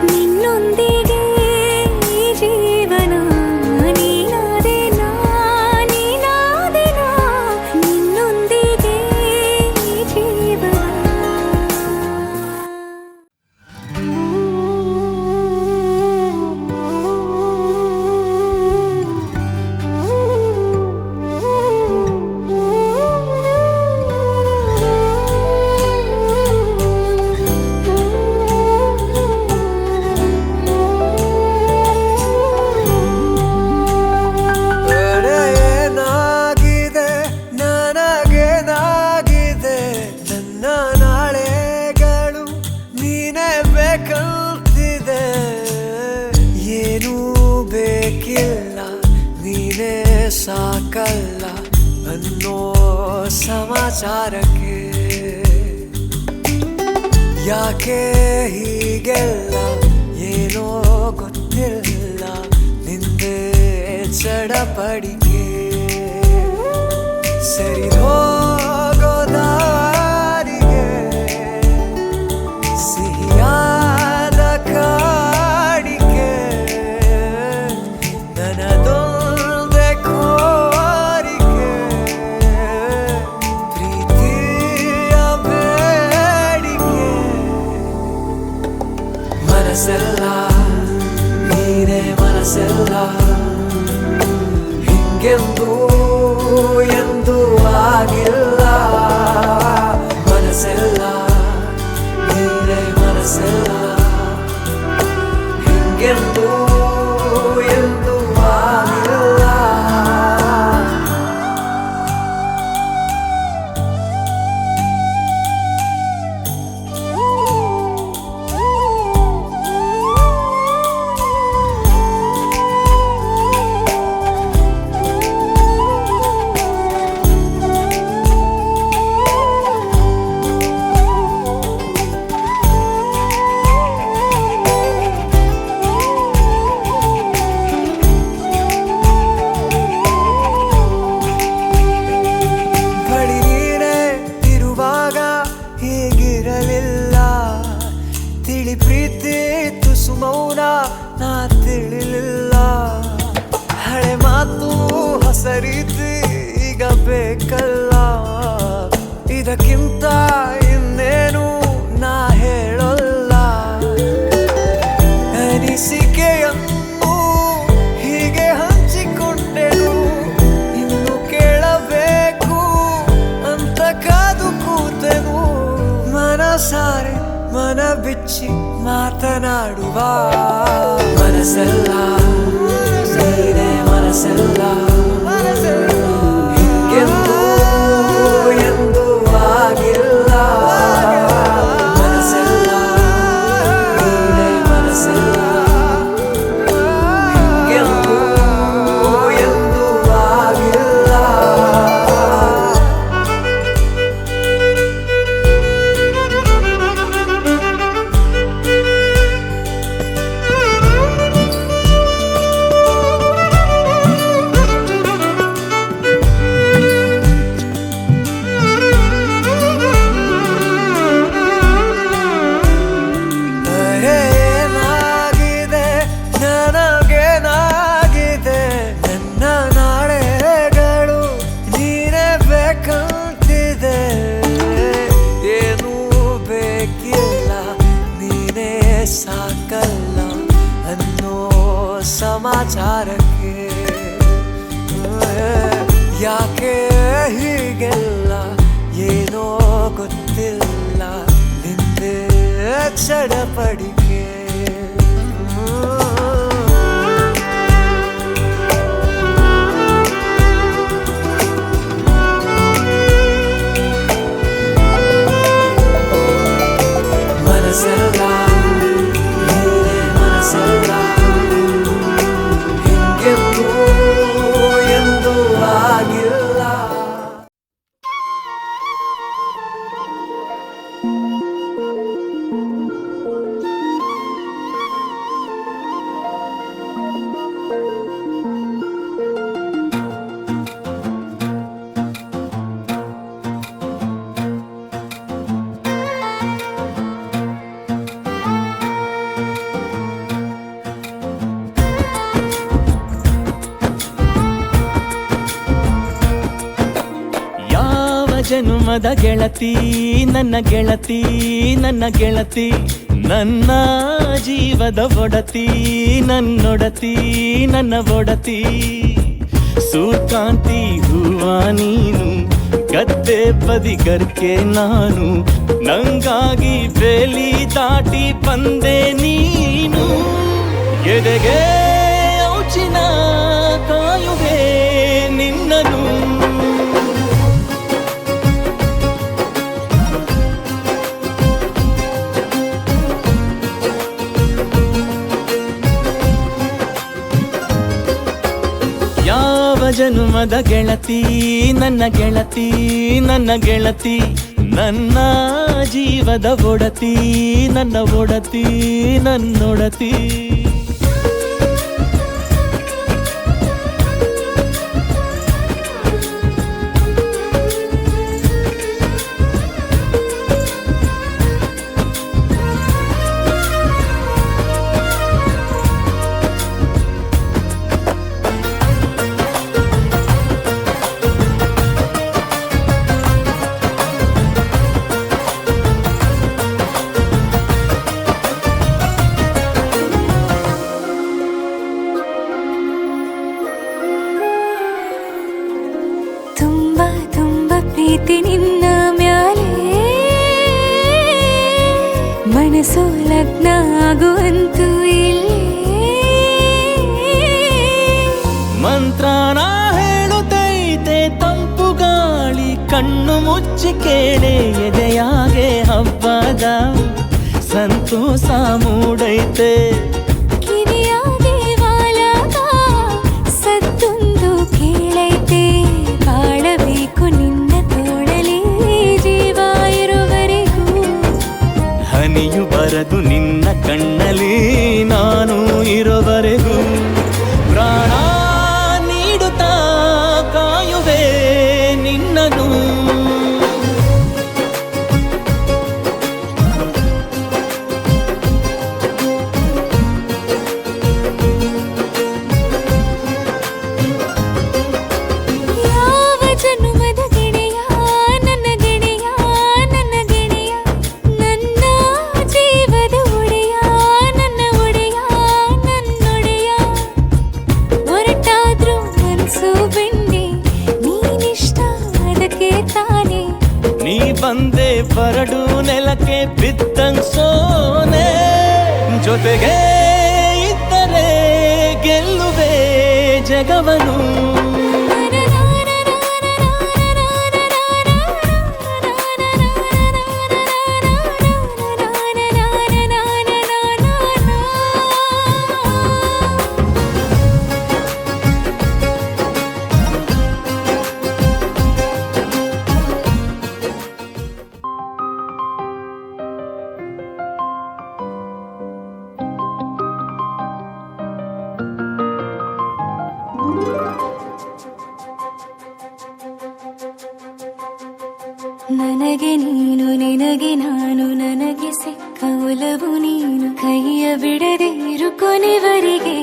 ನಿನ್ನೊಂದಿಗೆ ಈ ಜೀವನ ನೀನಾದೇನಾ ನೀನಾದೇನಾ ನಿನ್ನೊಂದಿಗೆ ಈ ಜೀವನ
ಏನಾಗಿದೆ ನನಗೇನಾಗಿದೆ ನನ್ನ ನಾಳೆಗಳು ನೀನೇ ಬೇಕಂತಿದೆ ಏನೂ ಬೇಕಿಲ್ಲ ನೀನೇ ಸಾಕಲ್ಲ ಅನ್ನೋ ಸಮಾಚಾರಕ್ಕೆ ಯಾಕೆ ಹೀಗೆಲ್ಲ ಏನೋ ಗೊತ್ತಿಲ್ಲ ನಿಂದೆ ಚಡಪಡಿಕೆ ಸರಿ ಹೋಗೋ ದಾರಿಗೆ ಸಿಹಿಯಾದ ಕಾಡಿಕೆ ನನ್ನದೊಂದೇ ಕೋರಿಕೆ ಪ್ರೀತಿಯ ಬೇಡಿಕೆ ಮನಸ್ಸೆಲ್ಲ ನೀನೇ ಮನಸ್ಸೆಲ್ಲ ಹಿಂಗೆಂದೂ ಎಂದು ಆಗಿಲ್ಲ ಮನಸ್ಸೆಲ್ಲ ನೀನೇ ಮನಸ್ಸೆಲ್ಲ ಹಿಂಗೆಂದೂ ಎಂದು ಆಗಿಲ್ಲ ಬೇಕಲ್ಲ ಇದಕ್ಕಿಂತ ಇನ್ನೇನು ನಾ ಹೇಳಲ್ಲ ಅನಿಸಿಕೆಯನ್ನು ಹೀಗೆ ಹಂಚಿಕೊಂಡೆನು ಇನ್ನು ಕೇಳಬೇಕು ಅಂತ ಕಾದು ಕೂತೆನು ಮನಸಾರೆ ಮನ ಬಿಚ್ಚಿ ಮಾತನಾಡುವ ಮನಸ್ಸೆಲ್ಲ ನೀನೇ ಮನಸ್ಸೆಲ್ಲ ಹಿಂಗೆಂದೂ ಎಂದೂ ಆಗಿಲ್ಲ ಮನಸ್ಸೆಲ್ಲ ನೀನೇ ಮನಸ್ಸೆಲ್ಲ ಹಿಂಗೆಂದೂ ಎಂದೂ ಆಗಿಲ್ಲ ಏನಾಗಿದೆ ನನಗೇನಾಗಿದೆ ನನ್ನ ನಾಳೆಗಳು ನೀನೇ ಬೇಕಂತಿದೆ ಏನೂ ಬೇಕಿಲ್ಲ ನೀನೇ ಸಾಕಲ್ಲ ಅನ್ನೋ ಸಮಾಚಾರಕ್ಕೆ ಯಾಕೆ ಹೀಗೆಲ್ಲ ಏನೋ ಗೊತ್ತಿಲ್ಲ ನಿಂದೆ ಚಡಪಡಿಕೆ ಮನಸ್ಸೆಲ್ಲ ನೀನೇ ಮನಸ್ಸೆಲ್ಲ ಹಿಂಗೆಂದೂ ಎಂದೂ ಆಗಿಲ್ಲ
ಯಾವ ಜನುಮದ ಗೆಳತಿ ನನ್ನ ಗೆಳತಿ ನನ್ನ ಗೆಳತಿ ನನ್ನ ಜೀವದ ಒಡತಿ ನನ್ನೊಡತಿ ನನ್ನ ಒಡತಿ ಸೂರ್ಕಾಂತಿ ಹೂವ ನೀನು ಗದ್ದೆ ಬದಿಗರ್ಕೆ ನಾನು ನಂಗಾಗಿ ಬೇಲಿ ದಾಟಿ ಬಂದೆ ನೀನು ಎದೆಗೆ ಔಚಿನ ಕಾಯುವೆ ನಿನ್ನನು ಯಾವ ಜನುಮದ ಗೆಳತಿ ನನ್ನ ಗೆಳತಿ ನನ್ನ ಗೆಳತಿ ನನ್ನ ಜೀವದ ಒಡತಿ ನನ್ನ ಒಡತಿ ನನ್ನೊಡತಿ
ಪ್ರೀತಿ ನಿನ್ನ ಮ್ಯಾಲೆ ಮನಸ್ಸು ಲಗ್ನ ಆಗುವಂತೂ ಇಲ್ಲೇ
ಮಂತ್ರನ ಹೇಳುತ್ತೈತೆ ತಂಪು ಗಾಳಿ ಕಣ್ಣು ಮುಚ್ಚಿ ಕೇಳೆ ಎದೆಯಾಗೆ ಹಬ್ಬದ ಸಂತೋಷ ಮೂಡೈತೆ
ಕಿವಿಯ ದೇವಾಲಯ ಸತ್ತೊಂದು ಕೇಳೈತೆ ಬಾಳಬೇಕು ನಿನ್ನ ತೋಳಲಿ ಜೀವ ಇರುವರೆಗೂ
ಹನಿಯು ಬರದು ನಿನ್ನ ಕಣ್ಣಲ್ಲಿ ನಾನು ಇರುವರೆಗೂ ಪ್ರಾಣ ನೀಡುತ್ತಾ ಕಾಯುವೆ ನಿನ್ನನು ಬಂದೆ ಬರಡು ನೆಲಕ್ಕೆ ಬಿದ್ದಂಗ್ ಸೋನೆ ಜೊತೆಗೆ ಇದ್ದರೆ ಗೆಲ್ಲುವೆ ಜಗವನು
ನನಗೆ ನೀನು ನಿನಗೆ ನಾನು ನನಗೆ ಸಿಕ್ಕ ಒಲವು ನೀನು ಕೈಯ ಬಿಡದೆ ಇರು ಕೊನೆವರೆಗೆ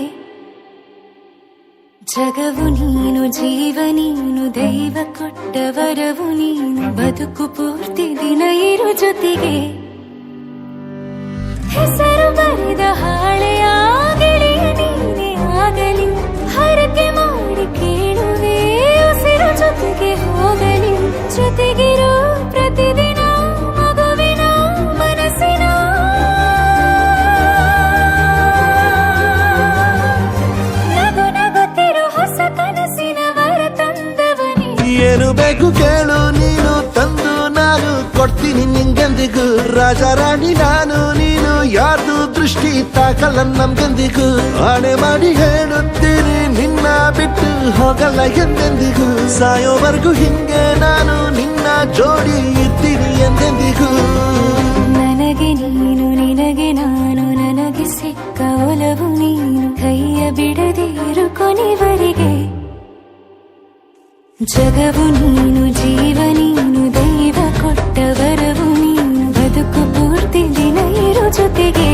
ಜಗವು ನೀನು ಜೀವ ನೀನು ದೈವ ಕೊಟ್ಟ ವರವು ನೀನು ಬದುಕು ಪೂರ್ತಿ ದಿನ ಇರು ಜೊತೆಗೆ ಹೆಸರು ಬರೆದ ಹಾಳೆಯ ಗೆಳೆಯ ನೀನೇ ಆಗಲಿ ಹರಕೆ ಮಾಡಿ ಕೇಳುವೆ ಉಸಿರು ಜೊತೆಗೆ ಹೋಗಲಿ ಜೊತೆಗಿರೋ ಪ್ರತಿದಿನ ಮಗುವಿನ ಮನಸ್ಸಿನ ನಗು ನಗುತ್ತಿರೋ ಹೊಸ ಕನಸಿನ ವರ ತಂದವನೇ
ಏನು ಬೇಕು ಕೇಳು ನೀನು ತಂದು ನಾನು ಕೊಡ್ತೀನಿ ನಿಂಗೆಂದಿಗೂ ರಾಜ ರಾಣಿ ನಾನು ನೀನು ಯಾರ್ದು ದೃಷ್ಟಿ ತಾಕಲ್ಲ ನಮ್ಗೆಂದಿಗೂ ಆಣೆ ಮಾಡಿ ಹೇಳುತ್ತೀನಿ ನಿನ್ನ ಬಿಟ್ಟು ಹೋಗಲ್ಲ ಎಂದೆಂದಿಗೂ ಸಾಯೋವರೆಗೂ ಹಿಂಗೆ ನಾನು ನಿನ್ನ ಜೋಡಿ ಇದ್ದೀನಿ ಎಂದೆಂದಿಗೂ
ನನಗೆ ನೀನು ನಿನಗೆ ನಾನು ನನಗೆ ಸಿಕ್ಕ ಒಲವು ನೀನು ಕೈಯ ಬಿಡದೆ ಇರು ಕೊನೆವರೆಗೆ ಜಗವು ನೀನು ಜೀವ ನೀನು ದೈವ ಕೊಟ್ಟ ವರವು ನೀನು ಬದುಕು ಪೂರ್ತಿ ದಿನ ಇರು ಜೊತೆಗೆ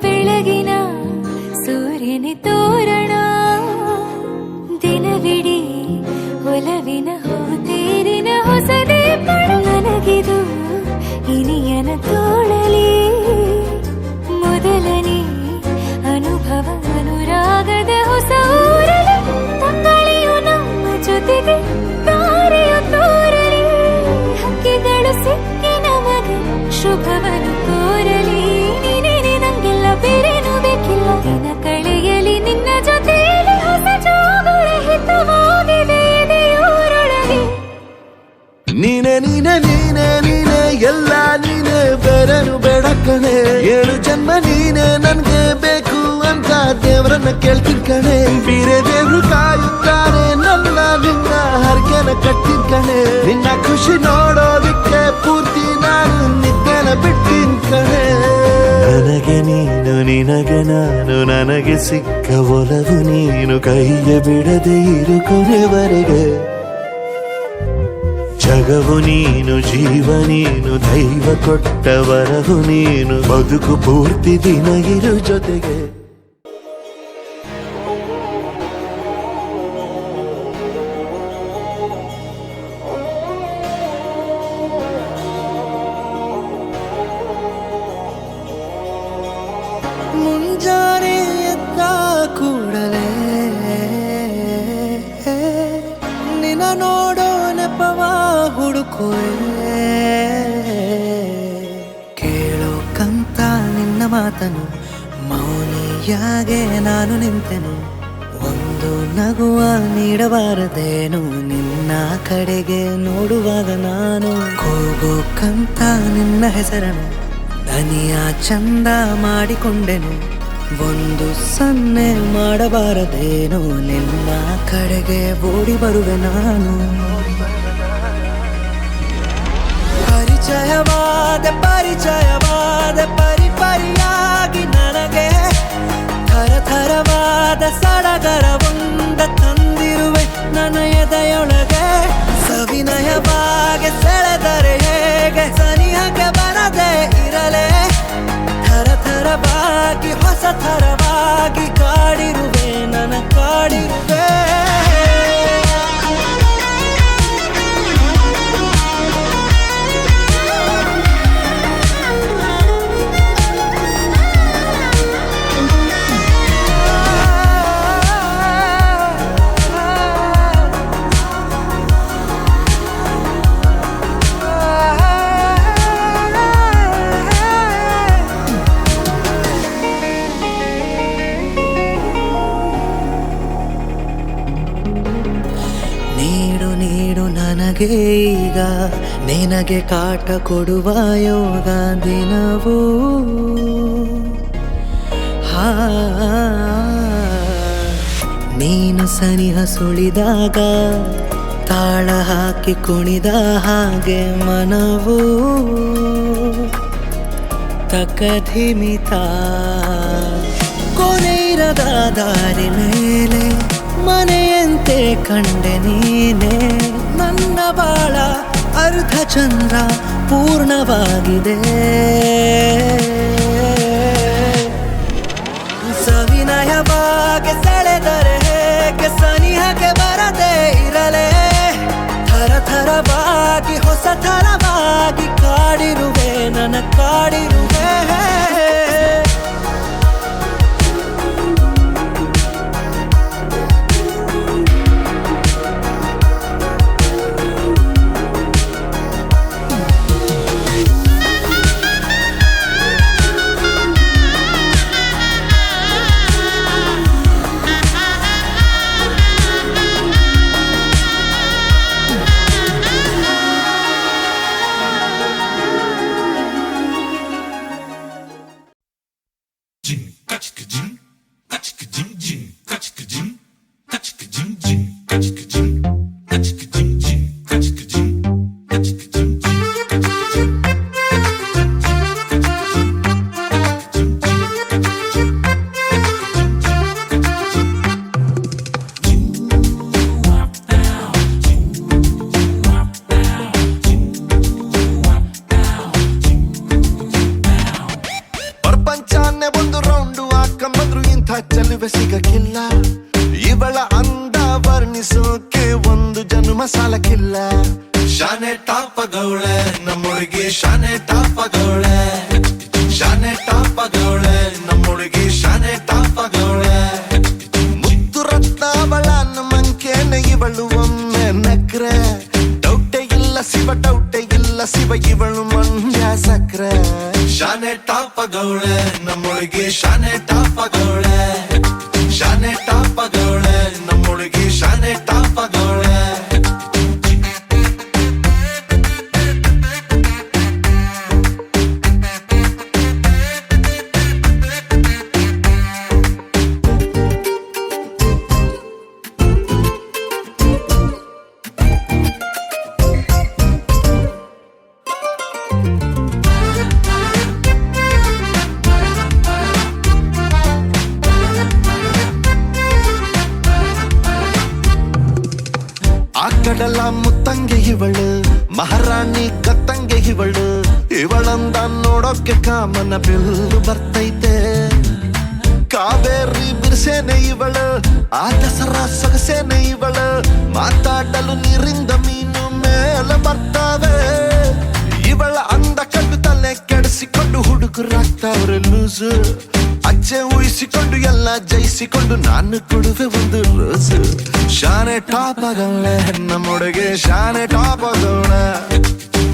ಬೆಳಗಿನ ಸೂರ್ಯನೇ ತೋರಣ ದಿನವಿಡೀ ಒಲವಿನ ಹೋತೇರಿನ ಹೊಸದೇ ಪಡ ನನಗಿದು ಇನಿಯನ ತೋಳಲಿ ಮೊದಲನೇ ಅನುಭವ ಅನುರಾಗದ ಹೊಸ ಊರಲಿ ತಂಗಳಿಯು ನಮ್ಮ ಜೊತೆಗೆ ತಾರೆಯು ತೋರಲಿ ಹಕ್ಕಿಗಳು ಸಿಕ್ಕಿ ನಮಗೆ ಶುಭವನ್ನು ಕೋರಲಿ ನೀನೇನೆ ನಂಗೆಲ್ಲ ಬೇರೇನು ಬೇಕಿಲ್ಲ ದಿನ ಕಳೆಯಲಿ ನಿನ್ನ ಜೊತೆಯಲ್ಲಿ ಹೊಸ ಜೋಗುಳ ಹಿತವಾಗಿದೆ ಇದೆಯೂರೊಳಗೆ
ನೀನೆ ನೀನೆ ನೀನೆ ನೀನೆ ಎಲ್ಲ ನೀನೆ ಬೇರೆನು ಬೇಡ ಕಣೆ 7 ಜನ್ಮ ನೀನೆ ನನ್ಗೆ ಬೇಕು ಅಂತ ದೇವರನ್ನ ಕೇಳ್ತೀನಿ ಕಣೆ ಬೇರೆ ದೇವ್ರು ಕಾಯುತ್ತಾರೆ ನನ್ನ ನಿನ್ನ ಹರ್ಗೆನ ಕಟ್ಟಿನ ಕಣೆ ನಿನ್ನ ಖುಷಿ ನೋಡೋದಿಕ್ಕೆ ಪೂರ್ತಿ ನಾನು ನಿದ್ದೆನ ಬಿಟ್ಟಿನ ಕಣೆ ನನಗೆ ನೀನು ನಿನಗೆ ನಾನು ನನಗೆ ಸಿಕ್ಕ ಒಲವು ನೀನು ಕೈಯ ಬಿಡದೆ ಇರು ಕೊನೆವರೆಗೆ ಜಗವು ನೀನು ಜೀವ ನೀನು ದೈವ ಕೊಟ್ಟ ವರವು ನೀನು ಬದುಕು ಪೂರ್ತಿ ದಿನ ಇರು ಜೊತೆಗೆ
ಮುಂಜಾನೆ ಎದ್ದ ಕೂಡಲೇ ನಿನ್ನ ನೋಡೋ ನೆಪವ ಹುಡುಕುವೆ ಕೇಳೋಕಂತ ನಿನ್ನ ಮಾತನು ಮೌನಿಯಾಗೆ ನಾನು ನಿಂತೆನು ಒಂದು ನಗುವ ನೀಡಬಾರದೇನು ನಿನ್ನ ಕಡೆಗೆ ನೋಡುವಾಗ ನಾನು ಕೂಗೋಕಂತ ನಿನ್ನ ಹೆಸರನ್ನು ದನಿಯ ಚಂದ ಮಾಡಿಕೊಂಡೆನು ಒಂದು ಸನ್ನೆ ಮಾಡಬಾರದೇನು ನಿನ್ನ ಕಡೆಗೆ ಓಡಿ ಬರುವೆ ನಾನು ಪರಿಚಯವಾದ ಪರಿಪರಿಯಾಗಿ ನನಗೆ ಥರಥರವಾದ ಸಡಗರವೊಂದ ತಂದಿರುವೆ ನನ್ನ ಎದೆಯೊಳಗೆ ಸವಿನಯವಾಗಿ ಸೆಳೆದರೆ ಹೇಗೆ ಸನಿಹಕ್ಕೆ ಬರದೆ ಇರಲೇ ಥರಥರವಾಗಿ ಹೊಸ ಥರವಾಗಿ ಕಾಡಿರುವೆ ನನ್ನ ಕಾಡಿರುವೆ ಯಾಕೆ ಈಗ ನಿನಗೆ ಕಾಟ ಕೊಡುವ ಯೋಗ ದಿನವೂ ಹಾ ನೀನು ಸನಿಹ ಸುಳಿದಾಗ ತಾಳ ಹಾಕಿ ಕುಣಿದ ಹಾಗೆ ಮನವೂ ತಕಧಿಮಿತ ಕೊನೆಯಿರದ ದಾರಿ ಮೇಲೆ ಮನೆಯಂತೆ ಕಂಡೆ ನೀನೆ ನನ್ನ ಬಾಳ ಅರ್ಧ ಚಂದ್ರ ಪೂರ್ಣವಾಗಿದೆ ಸವಿನಯವಾಗಿ ಸೆಳೆದರೆ ಹೇಗೆ ಸನಿಹಕ್ಕೆ ಬರದೆ ಇರಲೇ ಥರ ಥರವಾಗಿ ಹೊಸ ಥರವಾಗಿ ಕಾಡಿರುವೆ ನನ್ನ ಕಾಡಿರುವೆ
ಪ್ರಪಂಚನೇ ಒಂದು ರೌಂಡು ಹಾಕಂಬಂದ್ರು ಇಂಥ ಚೆಲುವೆ ಸಿಗಕ್ಕಿಲ್ಲ ಇವಳ ಅಂದ ವರ್ಣಿಸೋಕೆ ಒಂದು ಜನ್ಮ ಸಾಲಕ್ಕಿಲ್ಲ ಶಾನೆ ಟಾಪಗೌಳೆ ನಮ್ಮೊಳಗೆ ಶಾನೆ ಟಾಪಗೌಳೆ ಶಾನೆ ಟಾಪಗೌಳೆ ನಮ್ಮೊಳಗೆ ಶಾನೆ ಟಾಪಗೌಳೆ ಮುದ್ದು ರತ್ನ ಅವಳ ಮಂಕೇನೆ ಇವಳು ಒಮ್ಮೆ ನಕ್ರೆ ಡೌಟೆ ಇಲ್ಲ ಶಿವ ಡೌಟೆ ಇಲ್ಲ ಶಿವ ಇವಳು ಮಂಡ್ಯ ಸಕ್ರೆ ಶಾನೆ ಟಾಪಗೌಳೆ ನಮ್ಮೊಳಗೆ ಶಾನೆ ಟಾಪಗೌಳೆ ಶಾನೆ ಟಾಪಗೌಳೆ ನಮ್ಮೊಳಗೆ ಶಾನೆ ಟಾಪಗೌಳೆ ಕಡಲ ಮುತ್ತಂಗೆ ಇವಳು ಮಹಾರಾಣಿ ಕತ್ತಂಗೆ ಇವಳು ಇವಳಂದ ನೋಡೋಕೆ ಕಾಮನ ಬಿಲ್ಲು ಬರ್ತೈತೆ ಕಾವೇರಿ ಬಿರ್ಸೇನೆ ಇವಳು ಆ ದಸರಾ ಸೊಗಸೇನೆ ಇವಳು ಮಾತಾಡಲು ನೀರಿಂದ ಮೀನು ಮೇಲೆ ಬರ್ತಾವೆ ಇವಳ ಅಂದ ಕಂಡು ತಲೆ ಕೆಡಿಸಿಕೊಂಡು ಹುಡುಗರಾಗ್ತಾವ್ರೆ ಲೂಸು ಅಚ್ಚೆ ಊಹಿಸಿಕೊಂಡು ಎಲ್ಲ ಜಯಿಸಿಕೊಂಡು ನಾನು ಕೊಡುವೆ ಒಂದು ರೋಸು ಶಾನೆ ಟಾಪಗೌಳೆ ನಮ್ಮೊಳಗೆ ಶಾನೆ ಟಾಪಗೌಳೆ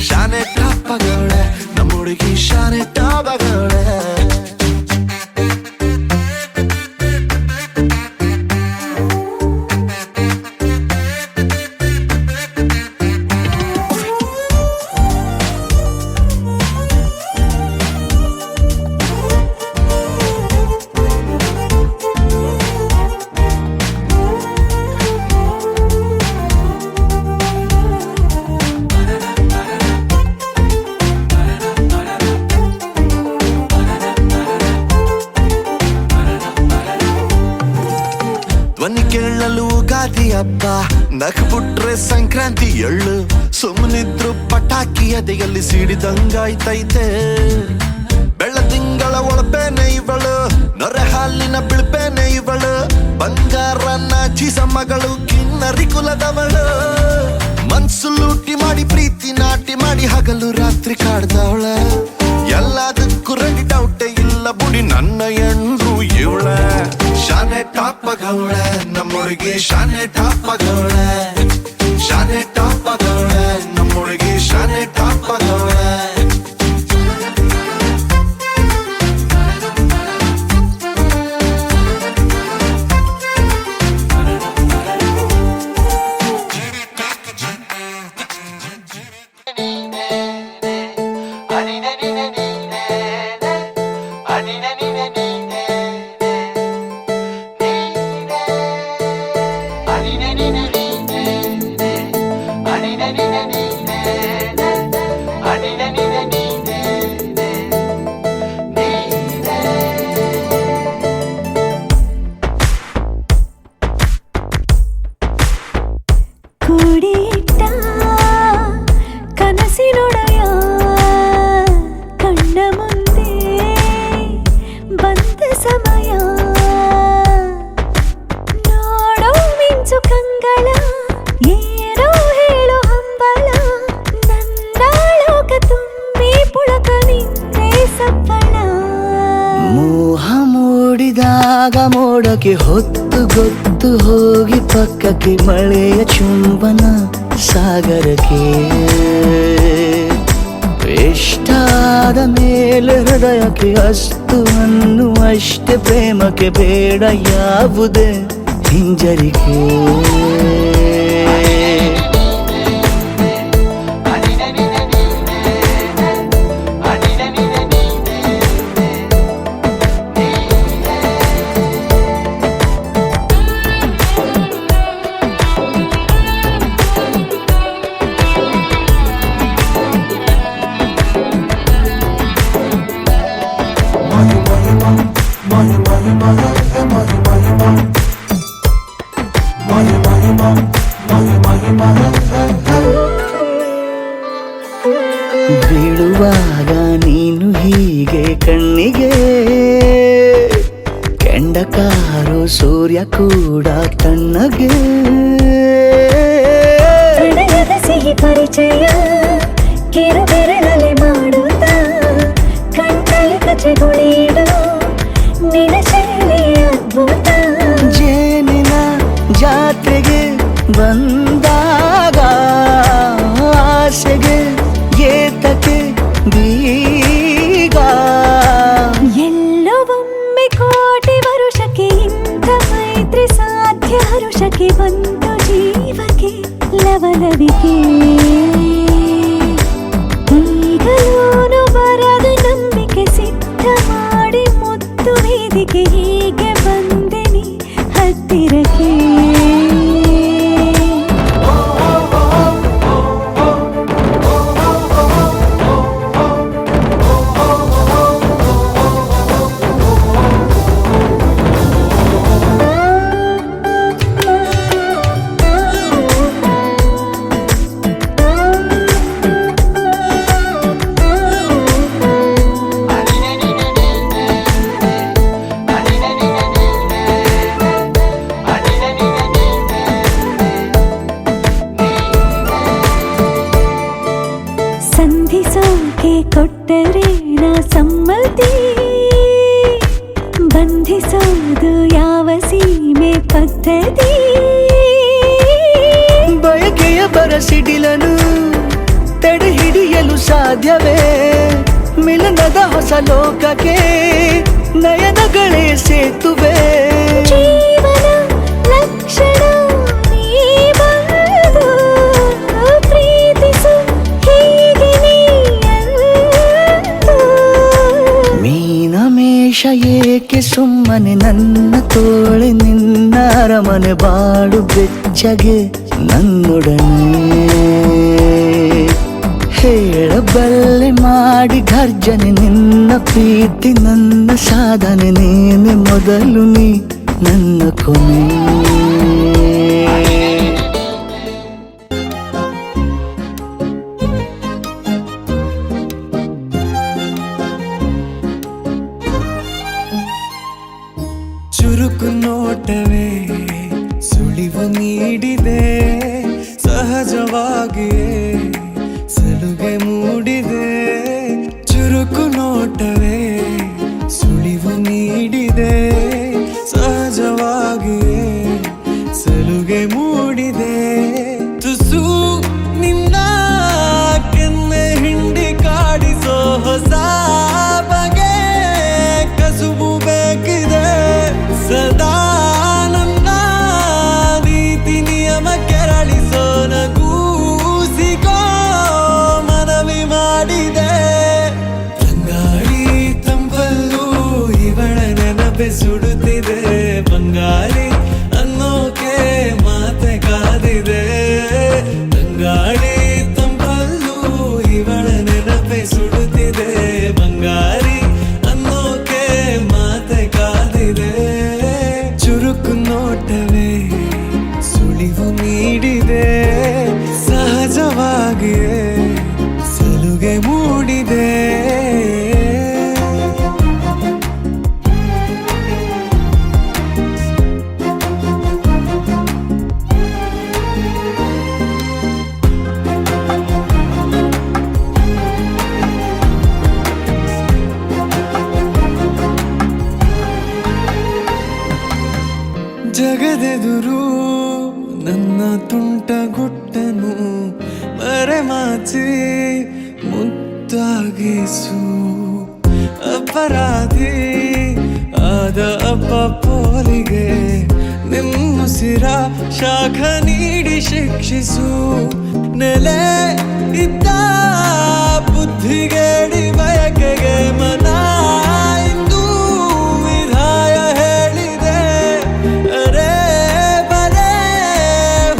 ಶಾನೆ ಟಾಪಗೌಳೆ ನಮ್ಮೊಳಗೆ ಶಾನೆ ಟಾಪಗೌಳೆ ಧ್ವನಿ ಕೇಳಲು ಯುಗಾದಿ ಹಬ್ಬ ನಕ್ಬಿಟ್ರೆ ಸಂಕ್ರಾಂತಿ ಎಳ್ಳು ಸುಮ್ಮನಿದ್ರು ಪಟಾಕಿ ಎದೆಯಲ್ಲಿ ಸಿಡಿದಂಗಾಯ್ತೈತೆ ಬೆಳ್ಳ ತಿಂಗಳ ಒಳಪೇನೆ ಇವಳು ನೊರೆ ಹಾಲಿನ ಬಿಳ್ಪೇನೆ ಇವಳು ಬಂಗಾರ ನಾಚಿಸ ಮಗಳು ಕಿನ್ನರಿ ಕುಲದವಳು ಮನ್ಸು ಲೂಟಿ ಮಾಡಿ ಪ್ರೀತಿ ನಾಟಿ ಮಾಡಿ ಹಗಲು ರಾತ್ರಿ ಕಾಡ್ದವಳ ಎಲ್ಲದಕ್ಕೂ ರೆಡಿ ಡೌಟೆ ಇಲ್ಲ ಬುಡಿ ನನ್ನ ಎಂಡ್ರು ಇವಳ ಶಾನೆ ಟಾಪಗೌಳೆ ನಮ್ಮೊಳಗೆ ಶಾನೆ ಟಾಪಗೌಳೆ ಶಾನೆ ಟಾಪಗೌಳೆ ನಮ್ಮೊಳಗೆ ಶಾನೆ ಟಾಪಗೌಳೆ
ಕೂಡಿಟ್ಟ ಕನಸಿನೊಡೆಯ ಕಣ್ಣ ಮುಂದೆ ಬಂದ ಸಮಯ ನೋಡೋ ಮಿಂಚು ಕಂಗಳ ಏನೋ ಹೇಳೋ ಹಂಬಲ ನನ್ನ ಲೋಕ ತುಂಬಿ ಪುಳಕ ನಿಂತೆ ಸಪ್ಪಳ
ಮೋಹ ಮೂಡಿದಾಗ ಮೋಡಕ್ಕೆ ಹೊತ್ತು ಗೊತ್ತು ಹೋಗಿ ಪಕ್ಕಕ್ಕೆ ಮಳೆಯ ಚುಂಬನ ಸಾಗರಕ್ಕೆ ಇಷ್ಟಾದ ಮೇಲೆ ಹೃದಯಕ್ಕೆ ಅಸ್ತು ಅನ್ನುವಷ್ಟೇ ಪ್ರೇಮಕ್ಕೆ ಬೇಡ ಯಾವುದೇ ಹಿಂಜರಿಕೆ ಬೀಳುವಾಗ ನೀನು ಹೀಗೆ ಕಣ್ಣಿಗೆ ಕೆಂಡಕಾರೋ ಸೂರ್ಯ ಕೂಡ ತಣ್ಣಗೆ
ಹೃದಯದ ಸಿಹಿ ಪರಿಚಯ ಕಿರು ಬೆರಳಲ್ಲಿ ಮಾಡುತ್ತ ಕಣ್ಣಲ್ಲಿ ಕಚಗುಳಿಡು ನಿನ ಶೈಲಿ ಅದ್ಭುತ
ಜೇನಿನ ಜಾತ್ರೆಗೆ ಬಂದಾಗ ಆಸೆಗೆ ಏತಕ್ಕೆ ಬೀಗ
ಎಲ್ಲೋ ಒಮ್ಮೆ ಕೋಟಿ ವರುಷಕ್ಕೆ ಇಂಥ ಮೈತ್ರಿ ಸಾಧ್ಯ ಹರುಷಕ್ಕೆ ಬಂತು ಜೀವಕ್ಕೆ ಲವಲವಿಕೆ ಈಗಲೂನು ಬರದು ನಂಬಿಕೆ ಸಿದ್ಧ ಮಾಡಿ ಮುತ್ತು ವೇದಿಕೆ ಹೀಗೆ ಬಂದೆ ನೀ ಹತ್ತಿರಕ್ಕೆ ಸಂಧಿಸೋಕೆ ಕೊಟ್ಟರೆ ನಾ ಸಮ್ಮತಿ ಬಂಧಿಸೋದು ಯಾವ ಸೀಮೆ ಪದ್ಧತಿ
ಬಯಕೆಯ ಬರಸಿಡಿಲನು ತಡೆ ಹಿಡಿಯಲು ಸಾಧ್ಯವೇ ಮಿಲನದ ಹೊಸ ಲೋಕಕ್ಕೆ ನಯನಗಳೇ ಸೇತುವೆ
ಜೀವನ ಲಕ್ಷಣ ನೀ ಬಂದು ಪ್ರೀತಿಸು ಹೀಗೆ ನೀಯಂದು
ಮೀನಮೇಷ ಏಕೆ ಸುಮ್ಮನೆ ನನ್ನ ತೋಳೆ ನಿನ್ನ ಅರಮನೆ ಬಾಡು ಬೆಚ್ಚಗೆ ನನ್ನೊಡನೆ ಹೇಳಬಲ್ಲೆ ಮಾಡಿ ಘರ್ಜನೆ ನಿನ್ನ ಪ್ರೀತಿ ನನ್ನ ಸಾಧನೆ ನೀನೆ ಮೊದಲು ನೀ ನನ್ನ ಕೊನೆ
ಚುರುಕು ನೋಟವೇ ಸುಳಿವು ನೀಡಿದೆ ಸಹಜವಾಗಿಯೇ ಸಲುಗೆ ಮೂಡಿದೆ ಚುರುಕು ನೋಟವೇ ಸುಳಿವು ನೀಡಿದೆ ಸಹಜವಾಗಿಯೇ ಸಲುಗೆ ಮೂಡಿದೆ ತುಸು ನಿನ್ನ ಕೆನ್ನೆ ಹಿಂಡಿ ಕಾಡಿಸೋ ಹೊಸ ಬಗೆ ಕಸುಬು ಬೇಕಿದೆ ಸದಾ ನನ್ನ ನೀತಿ ನಿಯಮ ಕೆರಳಿಸೋ ನಗೂಸಿಕೋ ಮನವಿ ಮಾಡಿದೆ ರಂಗಾಳಿ ನೆನಪೆ ಸುಡುತ್ತಿದೆ ಬಂಗಾರಿ ಅನ್ನೋಕೆ ಮಾತೆ ಕಾದಿದೆ ತಂಗಾಳಿ ತಂಪಲ್ಲೂ ಇವಳ ನೆನಪೆ ಸುಡುತ್ತಿದೆ ಬಂಗಾರಿ ಅನ್ನೋಕೆ ಮಾತೆ ಕಾದಿದೆ ಚುರುಕು ನೋಟವೇ ಸುಳಿವು ನೀಡಿದೆ ಸಹಜವಾಗಿಯೇ ಸಲುಗೆ ಮೂಡಿದೆ ಜಗದೆದುರು ನನ್ನ ತುಂಟ ಗುಟ್ಟನು ಮರೆಮಾಚಿ ಮುದ್ದಾಗಿಸು ಅಪರಾಧಿ ಆದ ಅಪ್ಪ ಪೋಲಿಗೆ ನಿಮ್ಮುಸಿರ ಶಾಖ ನೀಡಿ ಶಿಕ್ಷಿಸು ನೆಲೆ ಇದ್ದ ಬುದ್ಧಿಗೇಡಿ ಬಯಕೆಗೆ ಮನ ಇಂದು ವಿಧಾಯ ಹೇಳಿದೆ ಅರೆ ಬರೇ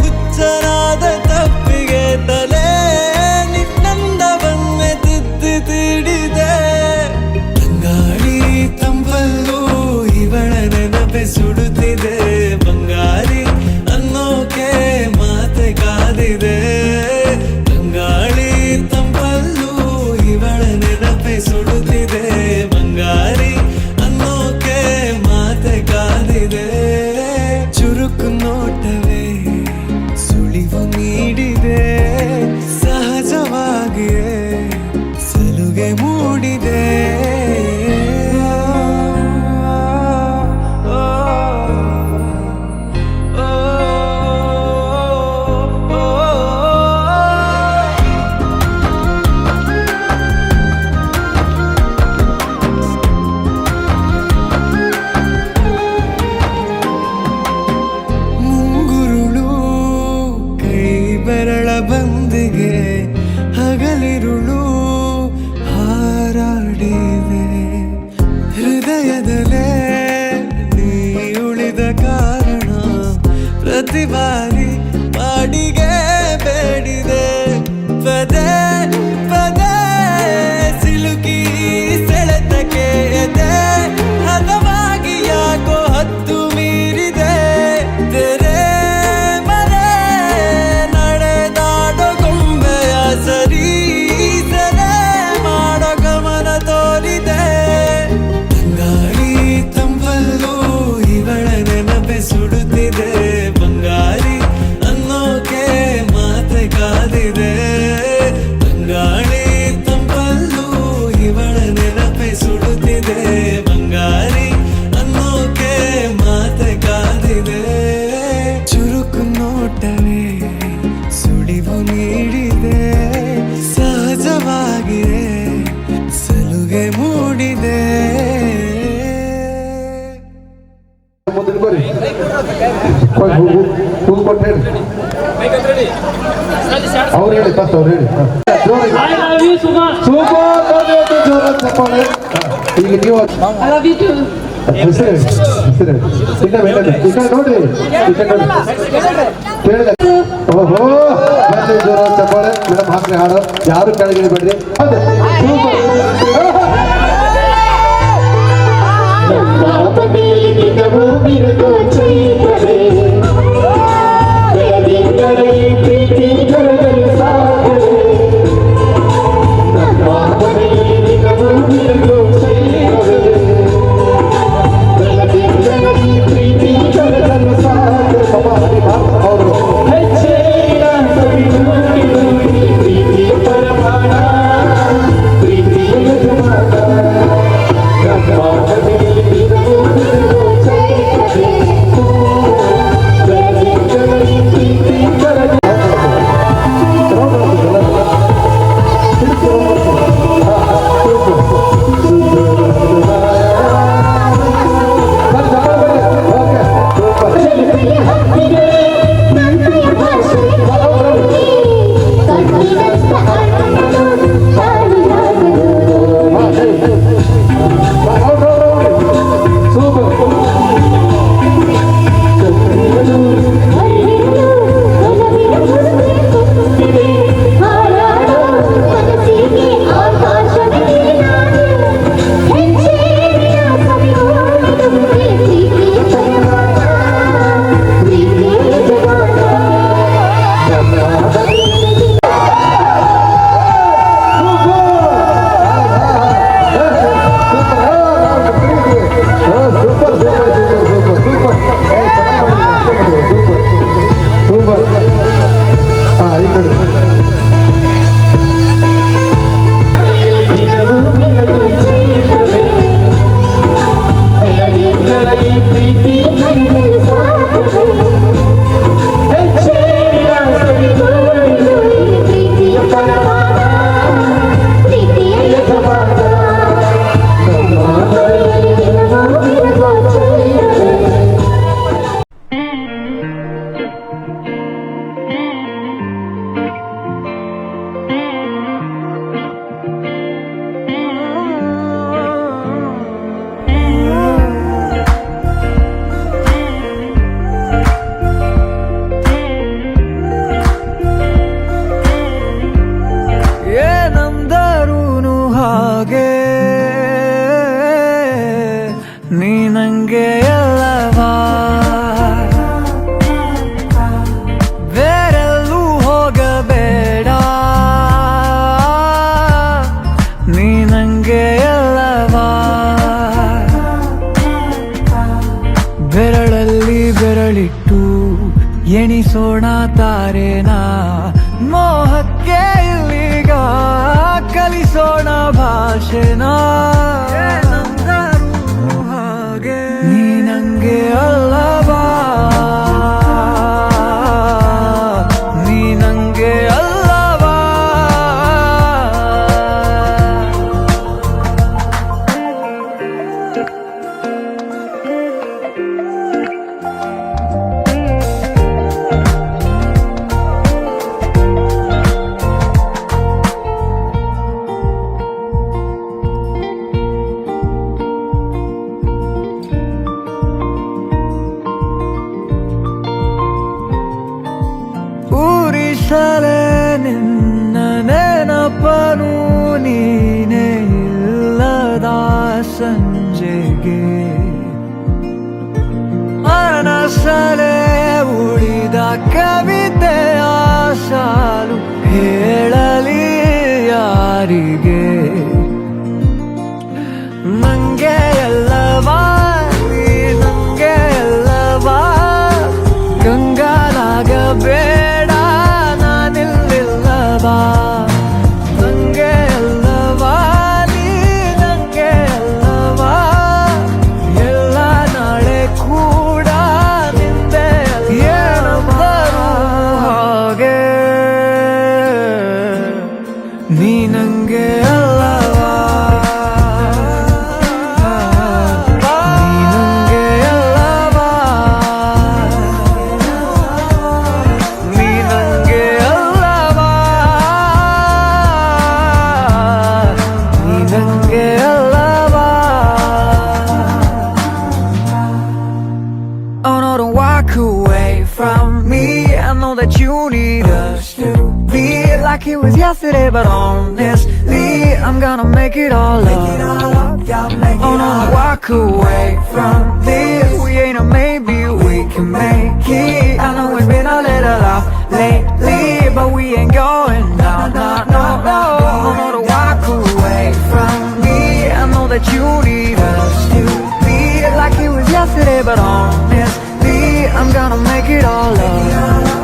ಹುಚ್ಚನಾದ ತಪ್ಪಿಗೆ ತಲೆ ನಿನ್ನಂದ ಬನ್ನೆ ತಿದ್ದಿ ತೀಡಿದೆ ತಂಗಾಳಿ ತಂಪಲ್ಲೂ ಇವಳ ನೆನಪೆ ಸುಡುತ್ತಿದೆ ಬಂಗಾರಿ ಅನ್ನೋಕೆ ಮಾತೆ ಕಾದಿದೆ ತಂಗಾಳಿ ತಂಪಲ್ಲೂ ಇವಳ ನೆನಪೆ ಸುಡುತ್ತಿದೆ ಬಂಗಾರಿ ಅನ್ನೋಕೆ ಮಾತೆ ಕಾದಿದೆ ಚುರುಕು ನೋಟವೇ ಸುಳಿವು ನೀಡಿದೆ ಸಹಜವಾಗಿಯೇ ಸಲುಗೆ ಮೂಡಿದೆ ಮುಂಗುರುಳು ಕೈ ಬೆರಳ ಬಂದಿಗೆ ಹಗಲಿರುಳು ಹಾರಾಡಿದೆ ಹೃದಯದಲ್ಲೇ ನೀ ಉಳಿದ ಕಾರಣ ಪ್ರತಿ ಬಾರಿ ಬಾಡಿಗೆ ಬೇಡಿದೆ ಪದೇ ಪದೇ ಸಿಲುಕಿ ಸೆಳೆತಕ್ಕೆ ಎದೆ ಹದವಾಗಿ ಯಾಕೋ ಹತ್ತು ಮೀರಿದೆ ತೆರೆ ಮನೆ ನಡೆದಾಡೋ ಗೊಂಬೆಯ ಸರಿ ಸೆರೆ ಮಾಡೋ ಗಮನ ತೋರಿದೆ ತಂಗಾಳಿ ತಂಪಲ್ಲೂ ಇವಳ ನೆನಪೆ ಸುಡುತ್ತಿದೆ ಬಂಗಾರಿ ಅನ್ನೋಕೆ ಮಾತೆ ಕಾದಿದೆ ತಂಗಾಳಿ ತಂಪಲ್ಲೂ ಇವಳ ನೆನಪೆ ಸುಡುತ್ತಿದೆ ಬಂಗಾರಿ ಅನ್ನೋಕೆ ಮಾತೆ ಕಾದಿದೆ ಚುರುಕು ನೋಟವೇ ಸುಳಿವು ನೀಡಿದೆ ಸಹಜವಾಗಿಯೇ ಸಲುಗೆ ಮೂಡಿದೆ
ಅವ್ರು ಹೇಳಿ ಫಸ್ಟ್ ಅವ್ರು ಹೇಳಿ ಚಪ್ಪಾಳೆ ಈಗ ನೀವು ಹೆಸರು ನೋಡ್ರಿ ಕೇಳಿದ ಓಹೋ ಜೋರ ಚಪ್ಪಾಳೆ ಮೇಡಮ್ ಹಾಕ್ರಿ ಹಾಡು ಯಾರು ಕೆಳಗೆ ಬಿಡ್ರಿ
ಅವರು
ನಂಗೆ ಎಲ್ಲವಾ ಬೇರೆಲ್ಲೂ ಹೋಗಬೇಡ ನೀ ನಂಗೆ ಎಲ್ಲವಾ ಬೆರಳಲ್ಲಿ ಬೆರಳಿಟ್ಟು ಎಣಿಸೋಣ ತಾರೇನ ಮೋಹಕ್ಕೆ ಇಲ್ಲಿಗ ಕಲಿಸೋಣ ಭಾಷೆನ ಹಾಗೆ ನೀ ನಂಗೆ ಅಲ್ಲವಾ ನೀ ನಂಗೆ ಅಲ್ಲವಾ ಊರಿಸಲೇ ನಿನ್ನ ನೆನಪನು ನೀನೇ ಇಲ್ಲದ ಸಂಜೆಗೆ ಅನಸಲೇ ಉಳಿದ ಕವಿತೆಯ ಸಾಲು ಹೇಳಲಿ ಯಾರಿಗೆ ನಂಗೆ ಎಲ್ಲವಾ ನೀ ನಂಗೆ ಎಲ್ಲವಾ ಕಂಗಾಲಾಗಬೇಡ ನಾನಿಲ್ಲಿಲ್ಲವಾ ನಂಗೆ ಎಲ್ಲವಾ ನೀ ನಂಗೆ ಎಲ್ಲವಾ ಎಲ್ಲ ನಾಳೆ ಕೂಡ ನಿಂದೆ ಏನಬ್ಬರು ಹಾಗೆ ನೀ ನಂಗೆ ಅಲ್ಲವಾ ನೀ ನಂಗೆ ಅಲ್ಲವಾ ನೀ ನಂಗೆ ಅಲ್ಲವಾ ನೀ ನಂಗೆ ಅಲ್ಲವಾ Oh no, don't walk away from me. I know that you need us to be like it was yesterday, but honestly, I'm gonna make it all up. Oh no, don't walk away from this. We ain't a maybe, we can make it. I know it's been a little off lately, but we ain't going down, no, no, no. Oh no, don't walk away from me. I know that you need us to be like it was yesterday, but honestly, I'm gonna make it all up.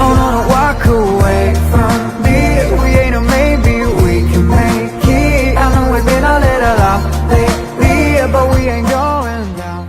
Oh no, don't walk away from this. We ain't a maybe, we can make it. I know it's been a little off lately, but we ain't going down.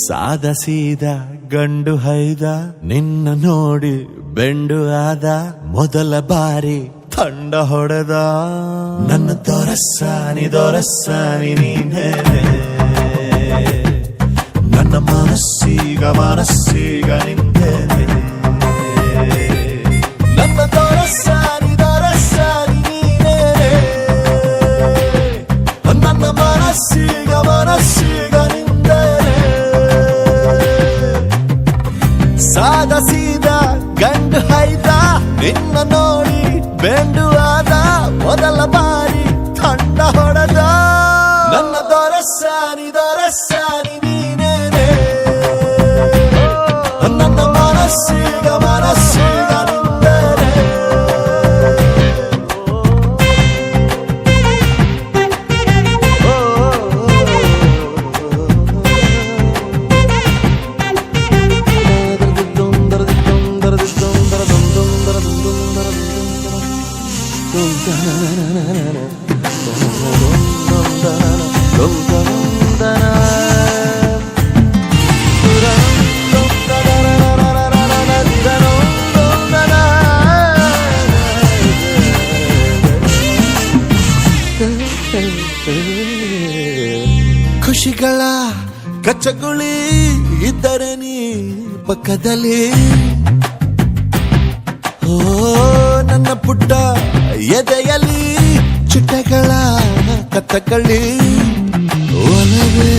ಸಾದ ಸೀದ ಗಂಡು ಹೈದ ನಿನ್ನ ನೋಡಿ ಬೆಂಡು ಆದ ಮೊದಲ ಬಾರಿ ತಂಡ ಹೊಡೆದ ನನ್ನ ದೊರಸ್ಸಾನಿ ನೀನೇ ನನ್ನ ಮನಸ್ಸೀಗ ನಿಂದೇನೆ ನನ್ನ ದೊರಸ್ಸಾನಿ ನೀನೇ ನನ್ನ ಮನಸ್ಸೀಗ ನಿಂದೇನೆ ಸಾದ ಸೀದ ಗಂಡು ಹೈದ ನಿನ್ನ ನೋಡಿ ಬೆಂಡು ಆದ ಮೊದಲ ಬಾರಿ ತಂಡ ಹೊಡೆದ ನನ್ನ ದೊರಸ್ಸಾನಿ ನೀನೇನೆ ನನ್ನ ಮನಸ್ಸೀಗ ನಿಂದೇನೆ ಖುಷಿಗಳ ಕಚ್ಚಗುಳಿ ಇದ್ದರೆ ನೀ ಪಕ್ಕದಲ್ಲಿ ಓ ನನ್ನ ಪುಟ್ಟ ಎದೆಯಲ್ಲಿ ಚಿಟ್ಟೆಗಳ ಕಥಕಳಿ ಒಲವೇ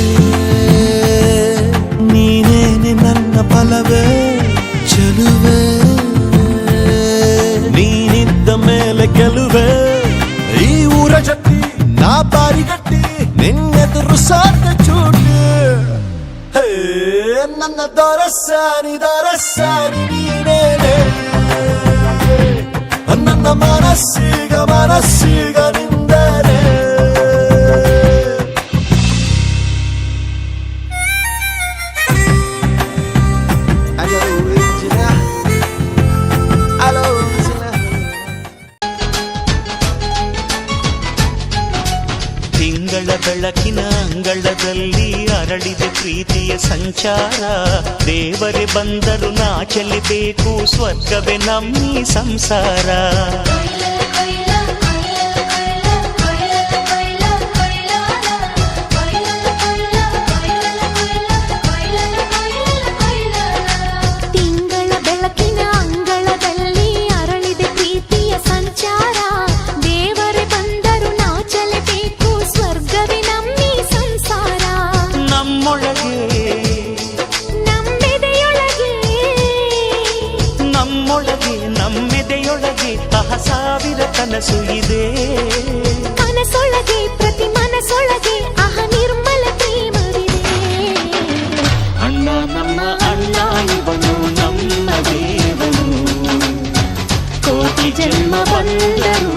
ನೀನೇನೆ ನನ್ನ ಬಲವೇ ಚೆಲುವೆ ನೀನಿದ್ದ ಮೇಲೆ ಗೆಲುವೆ ಈ ಊರ ಜಟ್ಟಿ ನಾ ಬಾರಿಗಟ್ಟಿ ನಿನ್ನೆದುರು ಸಾಧ್ಯ ಚೂಟಿ ಹೇ ನನ್ನ ದೊರಸಾನಿ ನೀನೇನೆ ನನ್ನ ಮನಸ್ಸೀಗ ನಿಂದನೆ
ತಿಂಗಳ ಬೆಳಕಿನ ಅಂಗಳದಲ್ಲಿ ಅರಳಿದೆ ಪ್ರೀತಿಯ ಸಂಚಾರ ದೇವರೇ ಬಂದರು ನಾಚಲಿಬೇಕು ಸ್ವರ್ಗವೇ ನಮ್ಮಿ ಸಂಸಾರ
ತಿಂಗಳ ಬೆಳಕಿನ ಅಂಗಳದಲ್ಲಿ ಅರಳಿದೆ ಪ್ರೀತಿಯ ಸಂಚಾರ ದೇವರೇ ಬಂದರು ನಾಚಲೇಬೇಕು ಸ್ವರ್ಗವೇ ನಮ್ಮಿ ಸಂಸಾರ
ನಮ್ಮೊಳಗೆ ನಮ್ಮೆದೆಯೊಳಗೆ ಸಾವಿರ ಕನಸು ಇದೆ
ಕನಸೊಳಗೆ ಪ್ರತಿ ಮನಸೊಳಗೆ ನಿರ್ಮಲ ಪ್ರೇಮವಿದೆ
ಅಣ್ಣ ನಮ್ಮ ಅಣ್ಣ ಇವನು ನಮ್ಮ ದೇವನು ಕೋಟಿ ಜನ್ಮ ಬಂದರು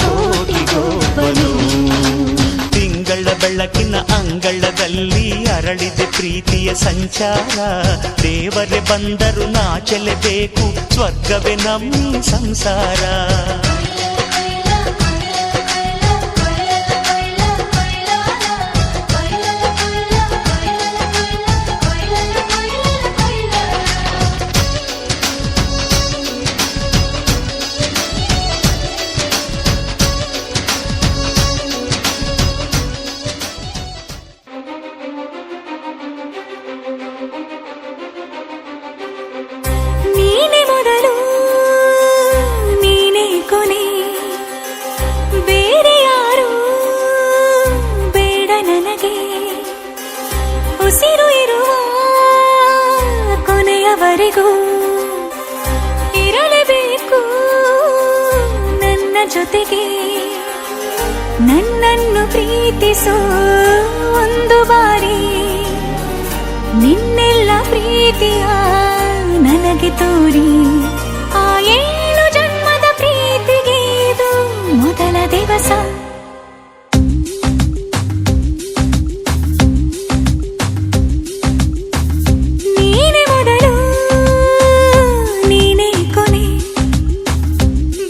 ಕೋಟಿಗೊಬ್ಬನು ತಿಂಗಳ ಬೆಳಕಿನ ಅಂಗಳದಲ್ಲಿ ಅರಳಿದೆ ಪ್ರೀತಿಯ ಸಂಚಾರ ದೇವರೇ ಬಂದರು ನಾಚಲೇಬೇಕು ಸ್ವರ್ಗವೇ ನಮ್ಮಿ ಸಂಸಾರ
ನೀನೆ ಮೊದಲು ನೀನೆ ಕೊನೆ ಬೇರೆ ಯಾರು ಬೇಡ ನನಗೆ ಉಸಿರು ಇರುವ ಕೊನೆಯವರೆಗೂ ಇರಲೇಬೇಕು ನನ್ನ ಜೊತೆಗೆ ನನ್ನನ್ನು ಪ್ರೀತಿಸೋ ಒಂದು ಬಾರಿ ನಿನ್ನೆಲ್ಲ ಪ್ರೀತಿಯ ನನಗೆ ತೋರಿ ಆ 7 ಜನ್ಮದ ಪ್ರೀತಿಗೆ ಇದು ಮೊದಲ ದಿವಸ ನೀನೆ ಮೊದಲು ನೀನೆ ಕೊನೆ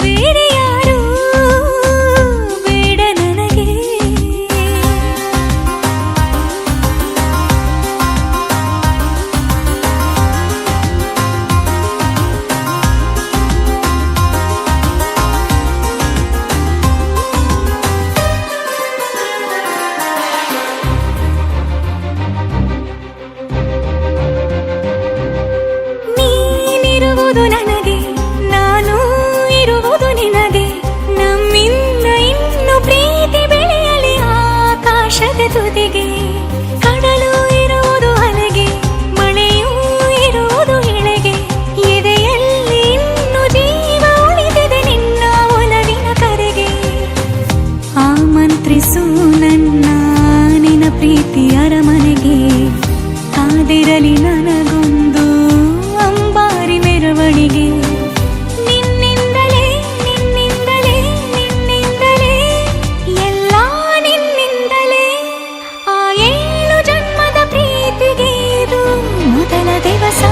ಬೇರೆ ಯಾರು ಬೇಡ ನನಗೆ ನೀನಿರುವುದು ನನಗೆ ನಾನು ಇರುವುದು ನಿನಗೆ ನಮ್ಮಿಂದ ಇನ್ನು ಪ್ರೀತಿ ಬೆಳೆಯಲಿ ಆಕಾಶದ ತುದಿಗೆ ಕಡಲು ಇರುವುದು ಅಲೆಗೆ ಮಳೆಯೂ ಇರುವುದು ಎಳೆಗೆ ಎದೆಯಲ್ಲಿ ಇನ್ನು ಜೀವ ಉಳಿದಿದೆ ನಿನ್ನ ಒಲವಿನ ಕರೆಗೆ ಆಮಂತ್ರಿಸು ನನ್ನ ನಿನ್ನ ಪ್ರೀತಿ ಅರಮನೆಗೆ ಕಾದಿರಲಿ ನನಗೊಂದು ಅಂಬಾರಿ ಮೆರವಣಿಗೆ ನಿನ್ನಿಂದಲೇ ನಿನ್ನಿಂದಲೇ ನಿನ್ನಿಂದಲೇ ಎಲ್ಲ ನಿನ್ನಿಂದಲೇ ಆ 7 ಜನ್ಮದ ಪ್ರೀತಿಗೆ ಇದು ಮೊದಲ ದಿವಸ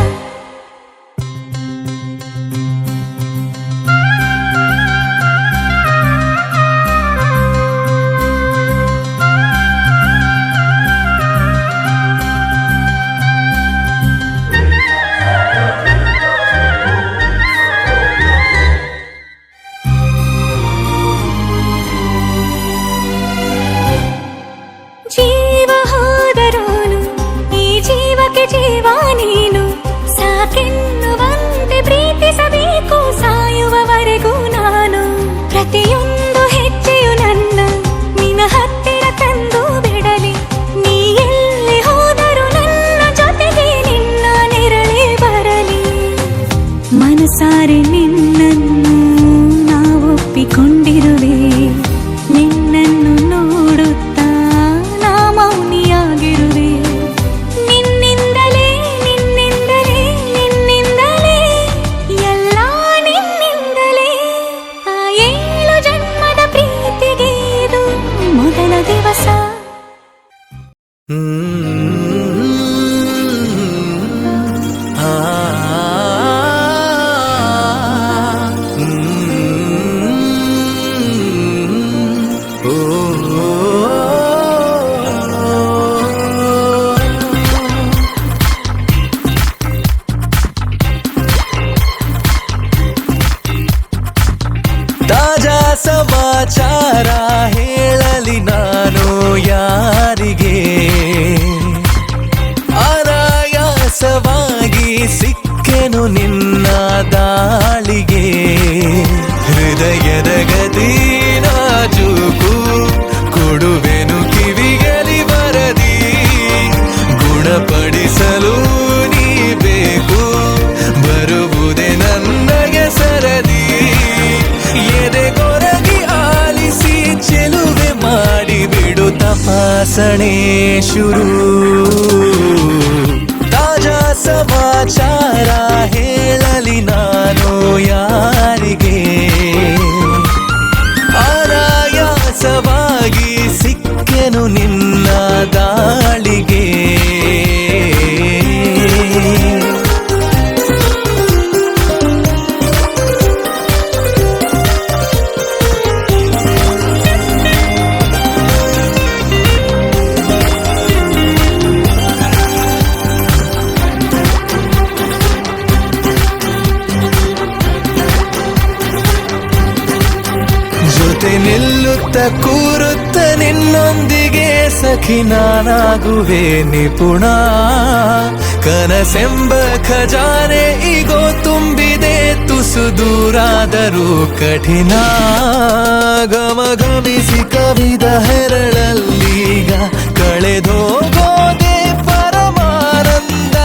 ತಾಜಾ ಸಮಾಚಾರ ಹೇಳಲಿ ನಾನು ಯಾರಿಗೆ, ಅನಾಯಾಸವಾಗಿ ಸಿಕ್ಕೆನು ನಿನ್ನ ದಾಳಿಗೆ. ಹೃದಯದ ಗತಿ ನಾಜೂಕು ಕೊಡುವೆನು ಕಿವಿಗಲಿ ಬರದಿ, ಗುಣಪಡಿಸಲು ನೀ ಬೇಕು ಬರುವುದೇ ನನಗೆ ಸರದಿ. ಎದೆಗೊರಗಿ ಆಲಿಸಿ ಚೆಲುವೆ ಮಾಡಿ ಬಿಡು ತಪಾಸಣೆ ಶುರು. ತಾಜಾ ಸಮಾಚಾರ ಹೇಳಲಿ ನಾನು ಯಾರಿಗೆ, ಅನಾಯಾಸವಾಗಿ ಸಿಕ್ಕೆನು ನಿನ್ನ ದಾಳಿಗೆ. ಜೊತೆ ನಿಲ್ಲುತ್ತ ಕೂರುತ್ತ ನಿನ್ನೊಂದಿಗೆ ಸಖಿ ನಾನಾಗುವೆ ನಿಪುಣ. ಕನಸೆಂಬ ಖಜಾನೆ ಈಗೋ ತುಂಬಿದೆ ತುಸು ದೂರಾದರೂ ಕಠಿಣ. ಗಮಗಮಿಸಿ ಕವಿದ ಹೆರಳಲ್ಲೀಗ ಕಳೆದೋಗೋದೆ ಪರಮಾನಂದ.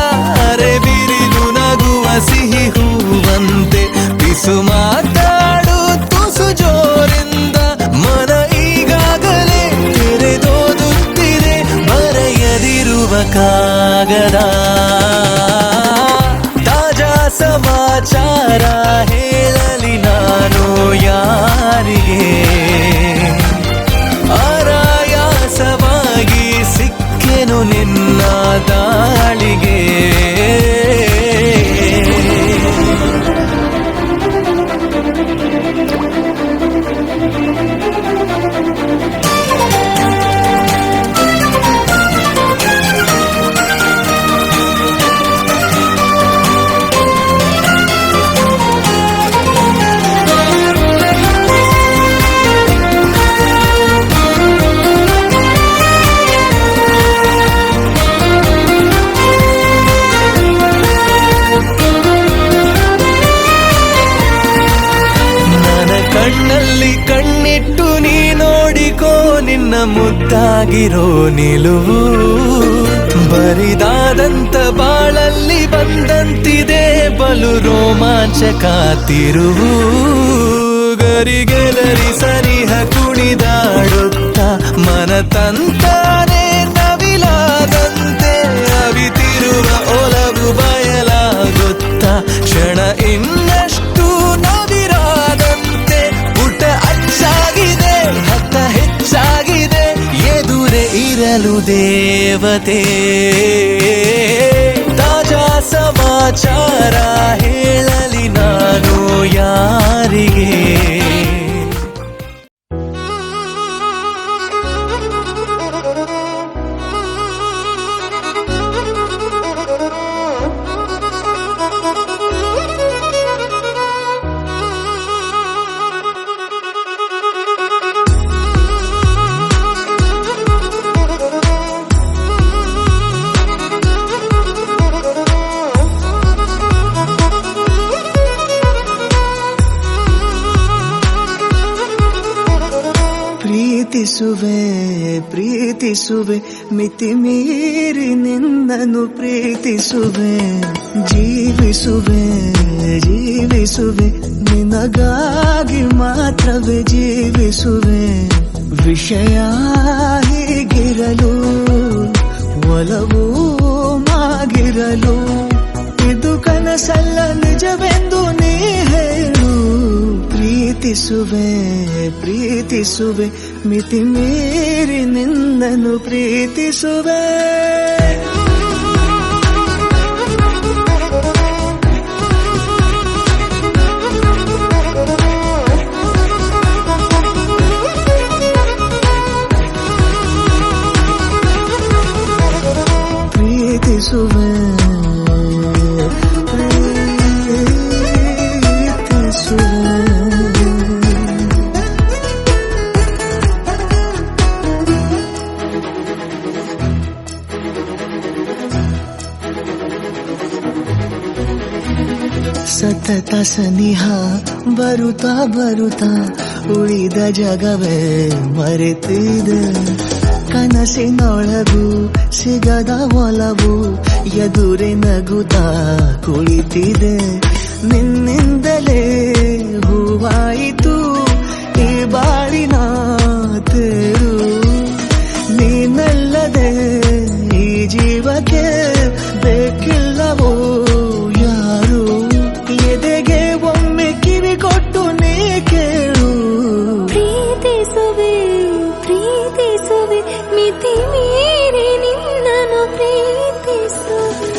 ಅರೆ ಬಿರಿದು ನಗುವ ಸಿಹಿ ಹೂವಂತೆ ಪಿಸು ಮಾತಾಡು ತುಸು ಜೋರಿಂದ. ಮನ ಈಗಾಗಲೇ ತೆರೆದೋದುತ್ತಿದೆ ಬರೆಯದಿರುವ ಕಾಗದ. ತಾಜಾ ಸಮಾಚಾರ ಹೇಳಲಿ ನಾನು ಯಾರಿಗೆ, ಅನಾಯಾಸವಾಗಿ ಸಿಕ್ಕೆನು ನಿನ್ನ ದಾಳಿಗೆ. ಕಣ್ಣಲ್ಲಿ ಕಣ್ಣಿಟ್ಟು ನೀ ನೋಡಿಕೋ ನಿನ್ನ ಮುದ್ದಾಗಿರೋ ನಿಲುವು. ಬರಿದಾದಂತ ಬಾಳಲ್ಲಿ ಬಂದಂತಿದೆ ಬಲು ರೋಮಾಂಚಕ ತಿರುವು. ಗರಿಗೆಲರಿ ಸರಿಹ ಕುಣಿದಾಡುತ್ತ ಮನ ತಂತಾನೆ ನವಿಲಾದಂತೆ. ಅವಿತಿರುವ ಒಲವು ಬಯಲಾಗುತ್ತ ಕ್ಷಣ ಇನ್ನಷ್ಟು ನವಿರಾದಂತೆ. ಪುಟ ಅಚ್ಚಾಗಿದೆ ಹತ್ತ ಹೆಚ್ಚಾಗಿದೆ ಎದುರೇ ಇರಲು ದೇವತೆ. ತಾಜಾ ಸಮಾಚಾರ ಹೇಳಲಿ ನಾನು ಯಾರಿಗೆ,
ಪ್ರೀತಿಸುವೆ ಪ್ರೀತಿಸುವೆ ಮಿತಿ ಮೀರಿ ನಿನ್ನನ್ನು ಪ್ರೀತಿಸುವೆ. ಜೀವಿಸುವೆ ಜೀವಿಸುವೆ ನಿನಗಾಗಿ ಮಾತ್ರವೇ ಜೀವಿಸುವೆ. ವಿಷಯ ಹೀಗಿರಲು ಒಲವು ಮಾಗಿರಲು ಇದು ಕನಸಲ್ಲ ನಿಜವೆಂದು ನೀ ಹೇಳು. ಪ್ರೀತಿಸುವೆ ಪ್ರೀತಿಸುವೆ ಮಿತಿ ಮೀರಿ ನಿನ್ನನ್ನು ಪ್ರೀತಿಸುವೆ. ಪ್ರೀತಿಸುವೆ ಪ್ರೀತಿಸುವೆ ಸನಿಹ ಬರುತ್ತಾ ಬರುತ್ತಾ ಉಳಿದ ಜಗವೇ ಮರೆತಿದೆ ಕನಸಿನೊಳಗೂ ಸಿಗದ ಒಲವು ಎದುರೆ ನಗುತ್ತಾ ಕುಳಿತಿದೆ ನಿನ್ನಿಂದಲೇ ಹೂವಾಯಿತು ಈ ಬಾಳಿನ ತೇರು ನೀನಲ್ಲದೆ ಈ ಜೀವಕ್ಕೆ ಬೇಕಿಲ್ಲವೋ ಯಾರು ಎದೆಗೆ ಒಮ್ಮೆ ಕಿವಿ ಕೊಟ್ಟು ನೀ ಕೇಳು
ಪ್ರೀತಿಸುವೆ ಪ್ರೀತಿಸುವೆ ಮಿತಿ ಮೀರಿ ನಿನ್ನನ್ನು ಪ್ರೀತಿಸುವೆ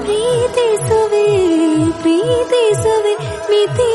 ಪ್ರೀತಿಸುವೆ ಪ್ರೀತಿಸುವೆ ಮಿತಿ